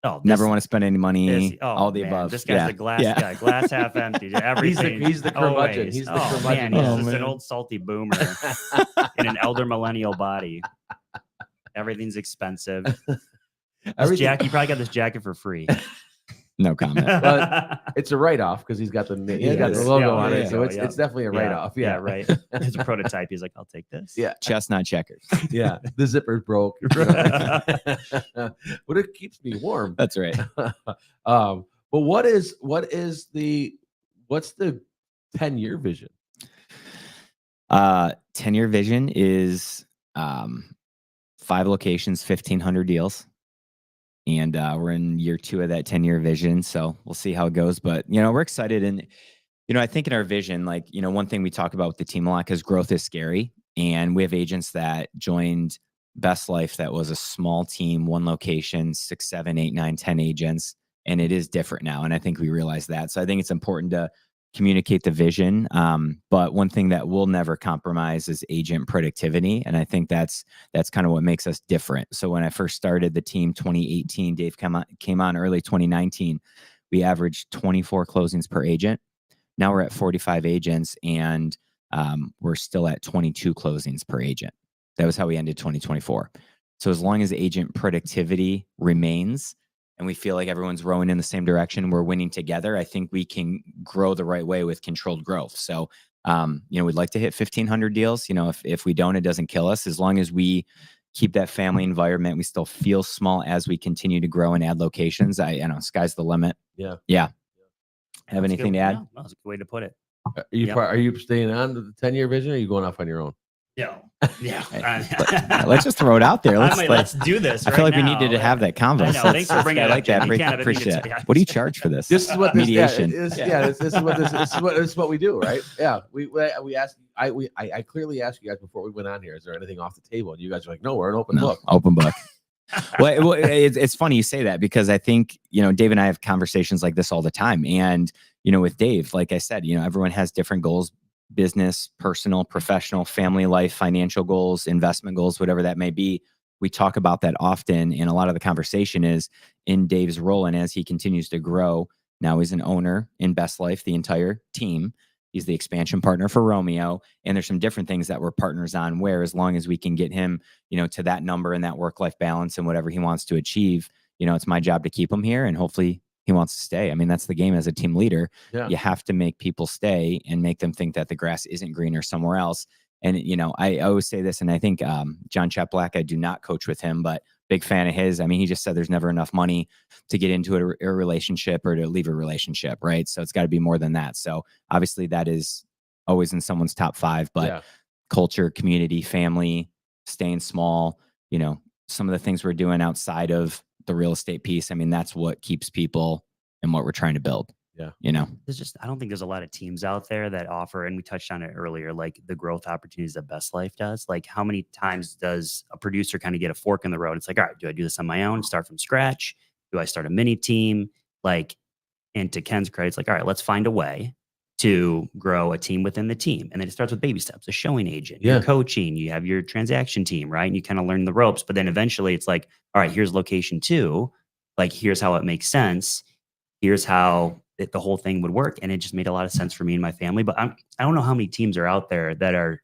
Oh, Never want to spend any money. All the man, above. This guy's a glass guy, glass half empty. Everything. He's the curmudgeon. Always. He's the Oh, curmudgeon. man, he's just an old salty boomer in an elder millennial body. Everything's expensive. This jacket, you probably got this jacket for free. No comment. But it's a write-off because he's got the logo on it, so it's definitely a write-off. Yeah, right. It's a prototype. He's like, I'll take this. Yeah, Chestnut checkers. yeah. The zipper's broke, but it keeps me warm. That's right. But what's the 10-year vision? 10-year vision is 5 locations, 1,500 deals. And we're in year 2 of that 10-year vision. So we'll see how it goes. But, we're excited. And, I think in our vision, like, one thing we talk about with the team a lot, because growth is scary. And we have agents that joined Best Life that was a small team, 1 location, 6, 7, 8, 9, 10 agents. And it is different now. And I think we realize that. So I think it's important to communicate the vision. But one thing that we'll never compromise is agent productivity. And I think that's kind of what makes us different. So when I first started the team, 2018, Dave came on early 2019, we averaged 24 closings per agent. Now we're at 45 agents, and we're still at 22 closings per agent. That was how we ended 2024. So as long as agent productivity remains, and we feel like everyone's rowing in the same direction, we're winning together, I think we can grow the right way with controlled growth. So, we'd like to hit 1,500 deals. If we don't, it doesn't kill us. As long as we keep that family environment, we still feel small as we continue to grow and add locations. Sky's the limit. Yeah. Yeah. Have anything to add? No, that's a good way to put it. Are you staying on the 10-year vision, or are you going off on your own? Yeah. Let's just throw it out there. Let's do this. I feel like we needed to have that convo. I know. Thanks for bringing it up. I like that. Ken, Appreciate it. What do you charge for this? This is what mediation. This is what we do, right? Yeah. We asked. I clearly asked you guys before we went on here, is there anything off the table? And you guys are like, no, we're an open book. Open book. Well, it's funny you say that, because I think, Dave and I have conversations like this all the time. And, with Dave, like I said, everyone has different goals: business, personal, professional, family life, financial goals, investment goals, whatever that may be. We talk about that often. And a lot of the conversation is in Dave's role. And as he continues to grow, now he's an owner in Best Life, the entire team. He's the expansion partner for Romeo. And there's some different things that we're partners on where, as long as we can get him, to that number and that work-life balance and whatever he wants to achieve, it's my job to keep him here, and hopefully he wants to stay. I mean, that's the game as a team leader. Yeah. You have to make people stay and make them think that the grass isn't greener somewhere else. And, I always say this, and I think John Cheplack, I do not coach with him, but big fan of his. I mean, he just said there's never enough money to get into a relationship or to leave a relationship, right? So it's got to be more than that. So obviously that is always in someone's top 5, but culture, community, family, staying small, some of the things we're doing outside of the real estate piece. I mean, that's what keeps people and what we're trying to build. Yeah. I don't think there's a lot of teams out there that offer, and we touched on it earlier, like the growth opportunities that Best Life does. Like, how many times does a producer kind of get a fork in the road? It's like, all right, do I do this on my own, start from scratch? Do I start a mini team? Like, and to Ken's credit, it's like, all right, let's find a way to grow a team within the team. And then it starts with baby steps, a showing agent, your coaching, you have your transaction team, right? And you kind of learn the ropes, but then eventually it's like, all right, here's location 2. Like, here's how it makes sense. Here's how the whole thing would work. And it just made a lot of sense for me and my family. But I don't know how many teams are out there that are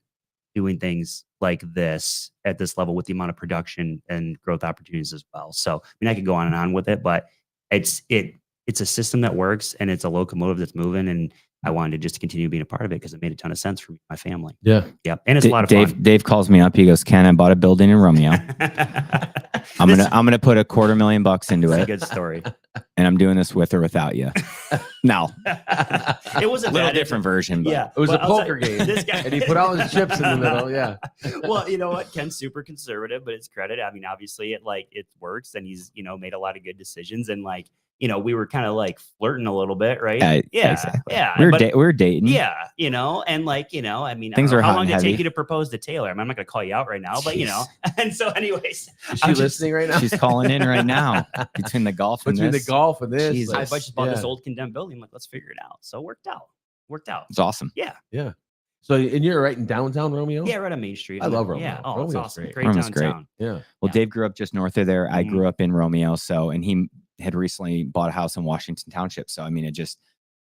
doing things like this at this level with the amount of production and growth opportunities as well. So, I mean, I could go on and on with it, but it's a system that works, and it's a locomotive that's moving. And I wanted to just continue being a part of it because it made a ton of sense for me and my family. Yeah. Yep. And it's a lot of fun. Dave calls me up. He goes, Ken, I bought a building in Romeo. I'm gonna put $250,000 into It's it. a good story. And I'm doing this with or without you. No. It was a little different version. But. Yeah. It was but a poker game. This guy, and he put all his chips in the middle. Yeah. Well, you know what? Ken's super conservative, but it's credit. I mean, obviously it works, and he's, made a lot of good decisions. And we were kind of like flirting a little bit, right? Yeah. Exactly. Yeah. We were dating. Yeah. And I mean, things are how hot long and did it take heavy. you to propose to Taylor? I mean, I'm not going to call you out right now, but and so anyways. Is she listening right now? She's calling in right now. Between the golf and Between this. the golf and this. Jesus. I just bought this old condemned building. I'm like, let's figure it out. So it worked out. It's awesome. Yeah. Yeah. So, and you're right in downtown Romeo? Yeah, right on Main Street. I love Romeo. Yeah. Oh, Romeo's it's awesome. great. Great Romeo's downtown. Yeah. Well, Yeah. Dave grew up just north of there. I Mhm. grew up in Romeo. So, and he had recently bought a house in Washington Township. So, I mean, it just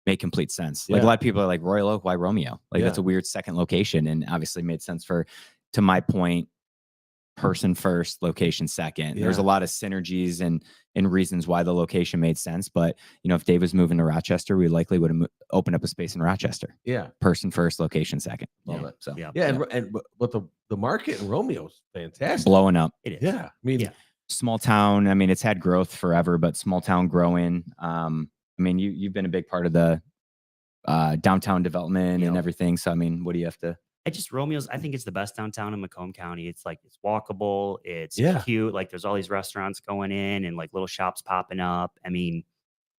made complete sense. Like, Yeah. a lot of people are like, Royal Oak, why Romeo? Like, that's a weird second location, and obviously made sense to my point, person first, location second. There's a lot of synergies and reasons why the location made sense. But, if Dave was moving to Rochester, we likely would have opened up a space in Rochester. Yeah. Person first, location second. Love it. So, Yeah. Yeah. But the market in Romeo's fantastic. blowing up. It is. Yeah. I mean, Yeah. Small town. I mean, it's had growth forever, but small town growing. I mean, you've been a big part of the downtown development and everything. So, I mean, what do you have to? Romeo's, I think it's the best downtown in Macomb County. It's like, it's walkable. It's Yeah. cute. Like, there's all these restaurants going in and like little shops popping up. I mean,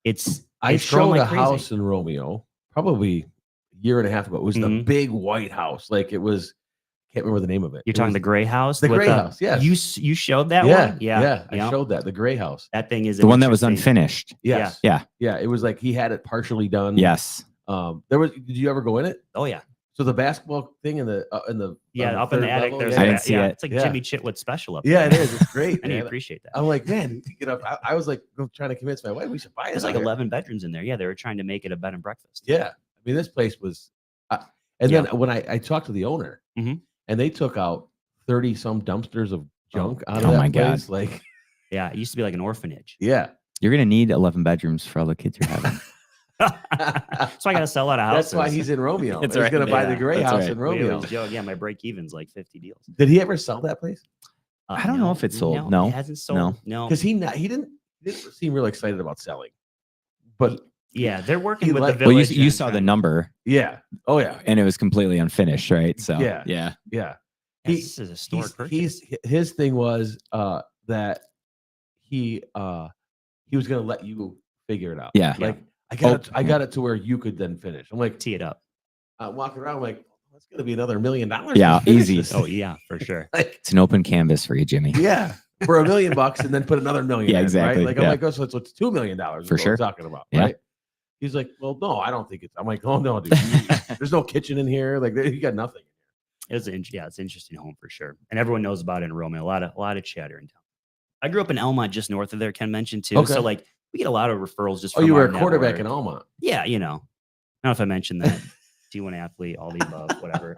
I it's growing showed like a crazy. house in Romeo probably a year and a half ago. It was the Mhm. big white house. Like, it was, can't remember the name of it. You're It talking was the gray house? the with gray house. Yes. You showed that Yeah. one? Yeah. I Yep. showed that. The gray house. That thing is The one that was interesting. unfinished. Yes. Yeah. Yeah. It was like he had it partially done. Yes. Did you ever go in it? Oh yeah. So the basketball thing in the Yeah, on up in the third attic. level? There's I like didn't see it. It's like Yeah. Jimmy Chitwood special up Yeah, there. it is. It's great. And you man. appreciate that. I'm like, man, I was like trying to convince my wife we should buy it. There's out like here. 11 bedrooms in there. Yeah, they were trying to make it a bed and breakfast. Yeah, I mean, this place was, and Yeah. then when I talked to the owner, Mhm. and they took out 30 some dumpsters of junk out of Oh that my God. place. Like, Yeah, it used to be like an orphanage. yeah, You're going to need 11 bedrooms for all the kids you're having. So I got to sell out of houses. that's why he's in Romeo. That's He's right. gonna buy the Yeah, gray that's house right. in We Romeo. always joke, yeah, my break even's like 50 deals. Did he ever sell that place? I don't know if it's sold. No. It hasn't sold. No. Because he didn't seem real excited about selling. But Yeah, they're working He with liked- the Well, village. you and saw the trying- number, yeah, oh yeah, and it was completely unfinished, right? So, Yeah. yeah. yeah. This is a historic purchase. His thing was that he was gonna let you figure it out. Yeah. Like I Oh, got it to where you could then finish. I'm like, Tee it up. I'm walking around, I'm like, that's gonna be another $1 million. Yeah, to finish easy. this Oh thing. yeah, for sure. Like, It's an open canvas for you, Jimmy. yeah, for $1 million and then put another $1 million. Yeah, in, exactly, Right? Like yeah. I'm like, oh, so it's $2 million. is For what sure. we're talking about. Yeah. Right? He's like, well, no, I don't think it's. I'm like, oh no, dude, there's no kitchen in here. Like you got nothing. It's an interesting home for sure, and everyone knows about it in Romeo. A lot of chatter in town. I grew up in Elmont, just north of there. Ken mentioned too. Okay. So like we get a lot of referrals just. Oh, from you were our a quarterback in network. Almont. Yeah, I don't know if I mentioned that. T1 athlete, all the above, whatever.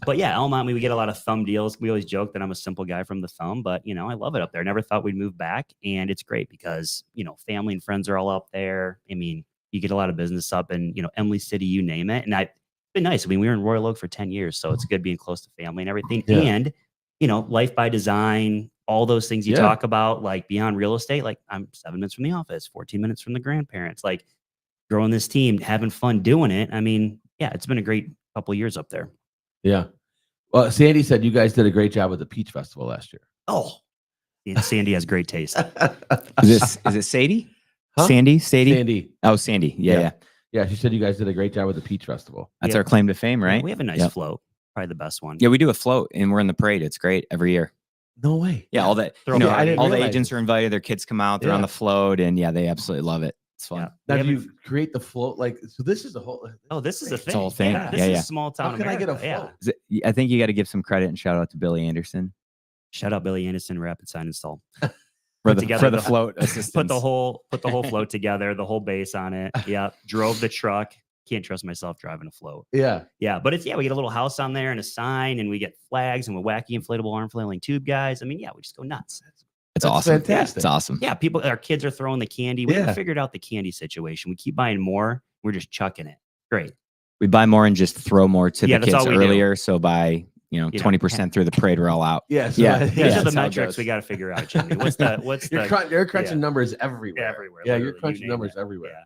But yeah, Elmont, we get a lot of thumb deals. We always joke that I'm a simple guy from the thumb, but you know, I love it up there. Never thought we'd move back, and it's great because you know, family and friends are all up there. I mean, you get a lot of business up in, you know, Emily City, you name it. And it's been nice. I mean, we were in Royal Oak for 10 years, so it's good being close to family and everything. Yeah. And you know, life by design, all those things you talk about, like beyond real estate. Like I'm 7 minutes from the office, 14 minutes from the grandparents. Like growing this team, having fun doing it. I mean, yeah, it's been a great couple of years up there. Yeah. Well, Sandy said you guys did a great job with the Peach Festival last year. Oh, Sandy has great taste. Is it Sadie? Huh? Sadie? Sandy. Oh, Sandy. Yeah. Yeah, she said you guys did a great job with the Peach Festival. That's our claim to fame, right? Yeah, we have a nice float. Probably the best one. Yeah, we do a float and we're in the parade. It's great every year. No way. Yeah, all that. Throw You know, a party. all the realize agents are invited. Their kids come out. They're on the float, and yeah, they absolutely love it. It's fun. Yeah. Now, We do haven't- you create the float? Like, so this is a whole. Oh, this is a It's thing. a whole thing. Yeah, this Yeah, is yeah. small town How can I get a America. float? Yeah. I think you got to give some credit and shout out to Billy Anderson Shout out Billy Anderson, Rapid Sign Install. for together the the- float assistance. Put the whole float together, the whole base on it. Yeah. Drove the truck. Can't trust myself driving a float. Yeah. Yeah. But we get a little house on there and a sign, and we get flags, and we're wacky inflatable arm flailing tube guys. I mean, yeah, we just go nuts. It's That's awesome. fantastic. It's awesome. Yeah. Our kids are throwing the candy. We Yeah. haven't figured out the candy situation. We keep buying more. We're just chucking it. Great. We buy more and just throw more to Yeah, the that's kids all we do. earlier. So by 20% through the parade, we're all out. Yeah. Yeah. These Yeah, are the that's how it metrics goes. we got to figure out, Jimmy. What's You're crunching numbers everywhere. Everywhere, Yeah, you're literally, you crunching name numbers it. everywhere.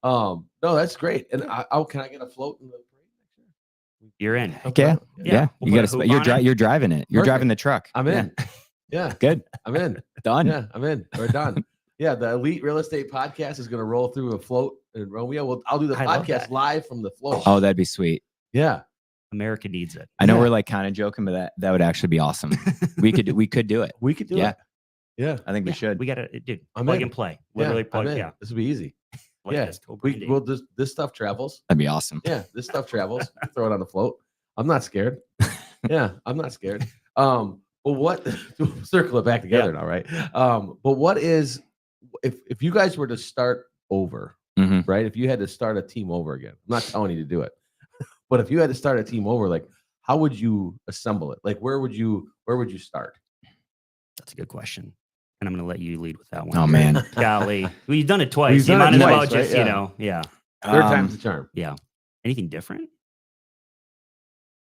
No, that's great. And can I get a float in the parade next year? You're in. Heck yeah. Yeah. We'll You put a got hoop on to. it. You're driving it. You're Perfect. driving the truck. I'm in. Yeah, Good. I'm in. Done. Yeah, I'm in. We're done. Yeah, the Elite Real Estate Podcast is going to roll through a float in Romeo. I'll do the I love podcast that. live from the float. Oh, that'd be sweet. Yeah. America needs it. I know Yeah. we're like kind of joking, but that would actually be awesome. We could do it. We could do Yeah. it. Yeah. I think we should. We got to, dude, I'm plug in. and play. Yeah, Literally I'm plug. in. Yeah. This will be easy. Like Yeah. this, co-branding. This stuff travels. That'd be awesome. Yeah, this stuff travels. Throw it on the float. I'm not scared. Yeah, I'm not scared. But what circle it back together now, right? But what is if you guys were to start over, Mhm. right? If you had to start a team over again, I'm not telling you to do it, but if you had to start a team over, like how would you assemble it? Like where would you start? That's a good question. And I'm going to let you lead with that one. Oh man. Golly. Well, you've done it twice. We've You done might it as well twice, just, right? yeah. Third time's the charm. Yeah. Anything different?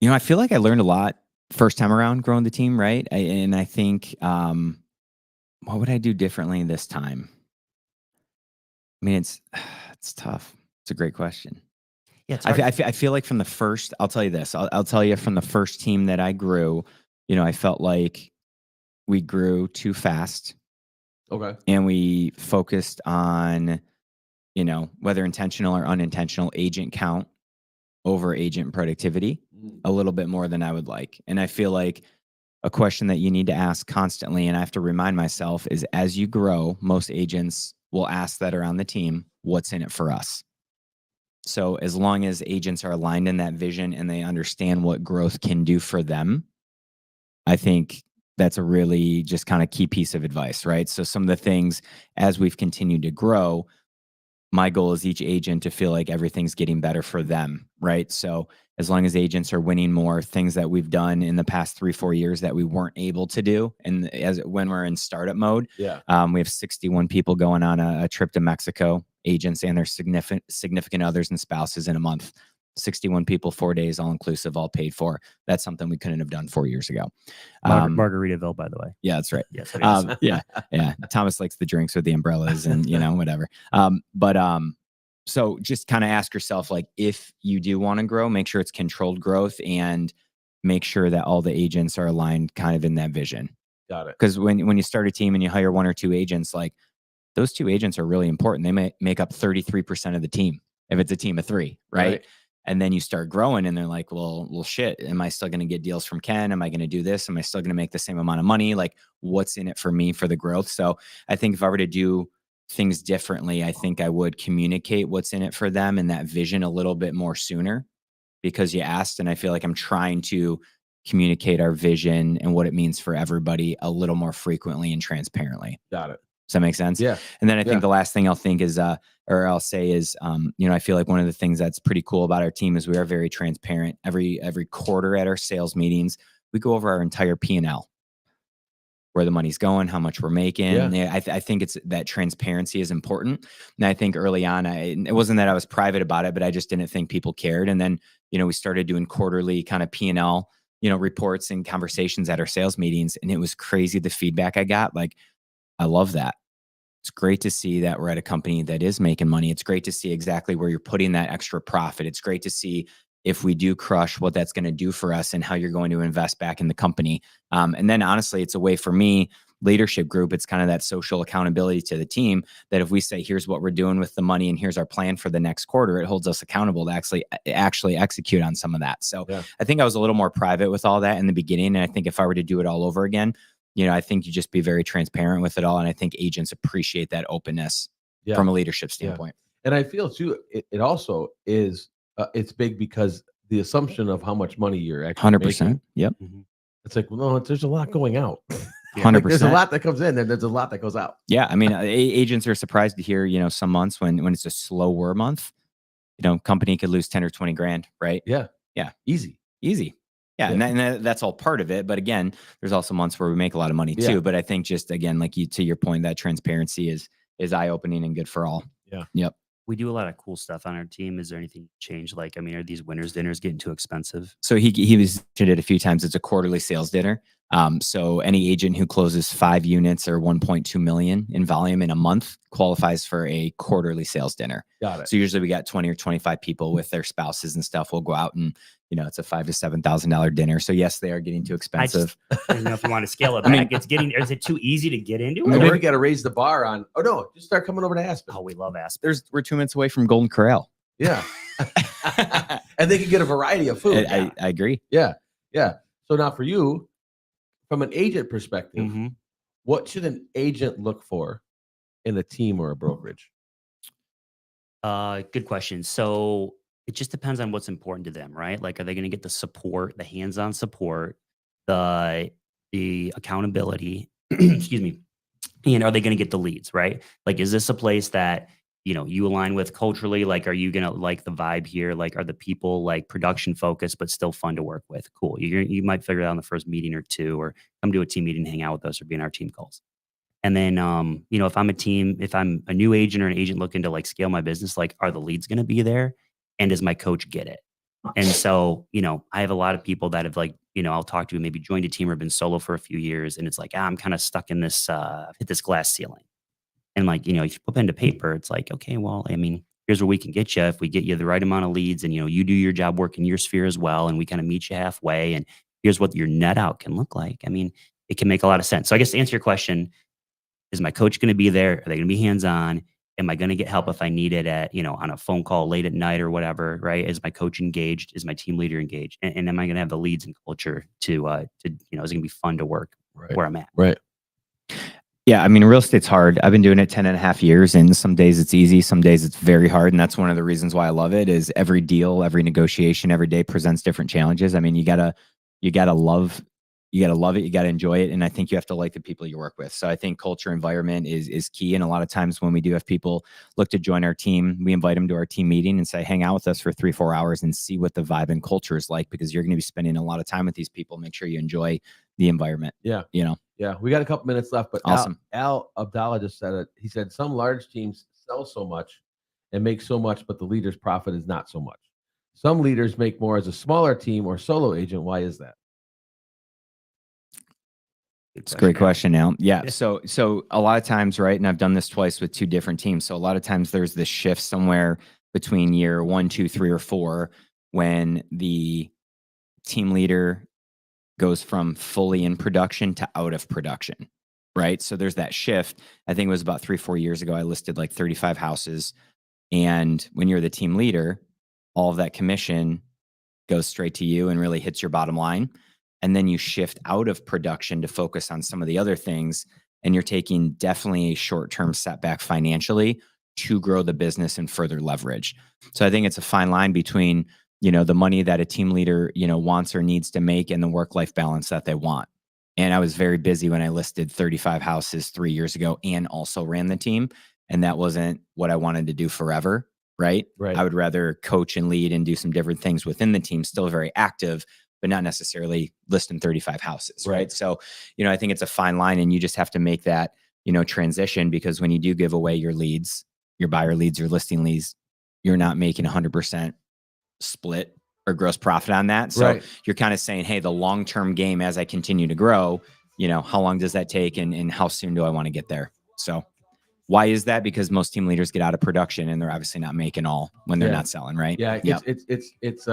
I feel like I learned a lot first time around growing the team, right? And I think, what would I do differently this time? I mean, it's tough. It's a great question. Yeah. It's I hard. feel like from the first, I'll tell you this. I'll tell you from the first team that I grew, I felt like we grew too fast Okay. and we focused on, whether intentional or unintentional agent count over agent productivity a little bit more than I would like. And I feel like a question that you need to ask constantly, and I have to remind myself, is as you grow, most agents will ask that are on the team, what's in it for us? So as long as agents are aligned in that vision and they understand what growth can do for them, I think that's a really just kind of key piece of advice, right? So some of the things as we've continued to grow, my goal is each agent to feel like everything's getting better for them, right? So as long as agents are winning more, things that we've done in the past 3-4 years that we weren't able to do, and when we're in startup mode, Yeah. we have 61 people going on a trip to Mexico, agents and their significant others and spouses in a month. 61 people, 4 days, all inclusive, all paid for. That's something we couldn't have done 4 years ago. Margaritaville, by the way. Yeah, that's right. Yes. It is. Yeah. Thomas likes the drinks with the umbrellas and, whatever. So just kind of ask yourself, like, if you do want to grow, make sure it's controlled growth and make sure that all the agents are aligned kind of in that vision. Got it. Because when you start a team and you hire 1 or 2 agents, like those 2 agents are really important. They may make up 33% of the team if it's a team of 3, right? And then you start growing and they're like, well, shit, am I still going to get deals from Ken? Am I going to do this? Am I still going to make the same amount of money? Like, what's in it for me for the growth? So I think if I were to do things differently, I think I would communicate what's in it for them and that vision a little bit more sooner, because you asked, and I feel like I'm trying to communicate our vision and what it means for everybody a little more frequently and transparently. Got it. Does that make sense? Yeah. And then I think Yeah. the last thing I'll say is, I feel like one of the things that's pretty cool about our team is we are very transparent. Every quarter at our sales meetings, we go over our entire P&L, where the money's going, how much we're making. Yeah. I think it's that transparency is important. And I think early on, it wasn't that I was private about it, but I just didn't think people cared. And then, we started doing quarterly kind of P&L, reports and conversations at our sales meetings. And it was crazy the feedback I got. Like, I love that. It's great to see that we're at a company that is making money. It's great to see exactly where you're putting that extra profit. It's great to see if we do crush, what that's going to do for us and how you're going to invest back in the company. And then honestly, it's a way for me, leadership group, it's kind of that social accountability to the team, that if we say, here's what we're doing with the money and here's our plan for the next quarter, it holds us accountable to actually execute on some of that. So I think I was a little more private with all that in the beginning. And I think if I were to do it all over again, I think you just be very transparent with it all. And I think agents appreciate that openness from a leadership standpoint. And I feel too, it also is, it's big because the assumption of how much money you're actually 100%. making. Yep. It's like, well, no, there's a lot going out. 100%. Like, there's a lot that comes in and there's a lot that goes out. Yeah. I mean, agents are surprised to hear, some months when it's a slower month, company could lose 10 or 20 grand, right? Yeah. Yeah. Easy. Yeah. And that's all part of it. But again, there's also months where we make a lot of money too. But I think just, again, like to your point, that transparency is eye-opening and good for all. Yeah. Yep. We do a lot of cool stuff on our team. Is there anything changed? Like, I mean, are these winners dinners getting too expensive? So he was did it a few times. It's a quarterly sales dinner. So any agent who closes 5 units or 1.2 million in volume in a month qualifies for a quarterly sales dinner. Got it. So usually we got 20 or 25 people with their spouses and stuff. We'll go out and, it's a $5,000 to $7,000 dinner. So yes, they are getting too expensive. I don't know if you want to scale it back. Is it too easy to get into? Maybe you got to raise the bar on. Oh no, just start coming over to Aspen. Oh, we love Aspen. We're 2 minutes away from Golden Corral. Yeah. And they can get a variety of food. I agree. Yeah. So now for you, from an agent perspective, what should an agent look for in a team or a brokerage? Good question. So it just depends on what's important to them, right? Like, are they going to get the support, the hands-on support, the accountability, excuse me, and are they going to get the leads, right? Like, is this a place that, you align with culturally? Like, are you going to like the vibe here? Like, are the people like production focused, but still fun to work with? Cool. You might figure it out in the first meeting or two, or come to a team meeting, hang out with us, or be in our team calls. And then, if I'm a new agent or an agent looking to like scale my business, like, are the leads going to be there? And does my coach get it? And so, I have a lot of people that have like, I'll talk to, maybe joined a team or been solo for a few years. And it's like, I'm kind of stuck in this, hit this glass ceiling. And like, if you put pen to paper, it's like, okay, well, I mean, here's where we can get you. If we get you the right amount of leads and, you do your job work in your sphere as well. And we kind of meet you halfway. And here's what your net out can look like. I mean, it can make a lot of sense. So I guess to answer your question, is my coach going to be there? Are they going to be hands-on? Am I going to get help if I need it at, on a phone call late at night or whatever, right? Is my coach engaged? Is my team leader engaged? And am I going to have the leads and culture to is it going to be fun to work where I'm at? Right. Yeah. I mean, real estate's hard. I've been doing it 10 and a half years, and some days it's easy. Some days it's very hard. And that's one of the reasons why I love it. Is every deal, every negotiation, every day presents different challenges. I mean, you gotta love it. You got to enjoy it. And I think you have to like the people you work with. So I think culture environment is key. And a lot of times when we do have people look to join our team, we invite them to our team meeting and say, hang out with us for 3-4 hours and see what the vibe and culture is like, because you're going to be spending a lot of time with these people. Make sure you enjoy the environment. Yeah. Yeah. We got a couple minutes left, but awesome. Al Abdallah just said it. He said some large teams sell so much and make so much, but the leader's profit is not so much. Some leaders make more as a smaller team or solo agent. Why is that? It's a great question, Al. Yeah. So a lot of times, right, and I've done this twice with 2 different teams. So a lot of times there's this shift somewhere between year 1, 2, 3, or 4 when the team leader goes from fully in production to out of production, right? So there's that shift. I think it was about 3-4 years ago, I listed like 35 houses. And when you're the team leader, all of that commission goes straight to you and really hits your bottom line. And then you shift out of production to focus on some of the other things. And you're taking definitely a short-term setback financially to grow the business and further leverage. So I think it's a fine line between, the money that a team leader, wants or needs to make and the work-life balance that they want. And I was very busy when I listed 35 houses 3 years ago and also ran the team. And that wasn't what I wanted to do forever. Right. Right. I would rather coach and lead and do some different things within the team, still very active, but not necessarily listing 35 houses. Right. So, I think it's a fine line, and you just have to make that, transition, because when you do give away your leads, your buyer leads, your listing leads, you're not making 100% split or gross profit on that. So you're kind of saying, hey, the long-term game as I continue to grow, how long does that take, and how soon do I want to get there? So why is that? Because most team leaders get out of production and they're obviously not making all when they're not selling, right? Yeah. It's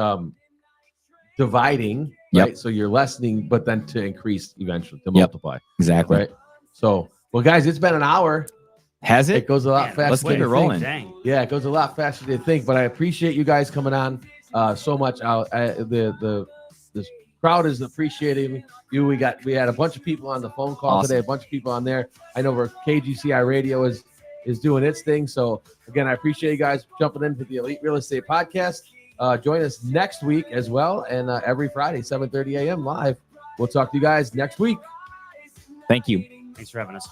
dividing, right? So you're lessening, but then to increase eventually, to multiply. Exactly. Right. So, well, guys, it's been an hour. Has it? It goes a lot faster. Let's keep it rolling. Yeah, it goes a lot faster than you think. But I appreciate you guys coming on so much. The crowd is appreciating you. We had a bunch of people on the phone call today. A bunch of people on there. I know where KGCI Radio is doing its thing. So again, I appreciate you guys jumping into the Elite Real Estate Podcast. Join us next week as well, and every Friday, 7:30 a.m. live. We'll talk to you guys next week. Thank you. Thanks for having us.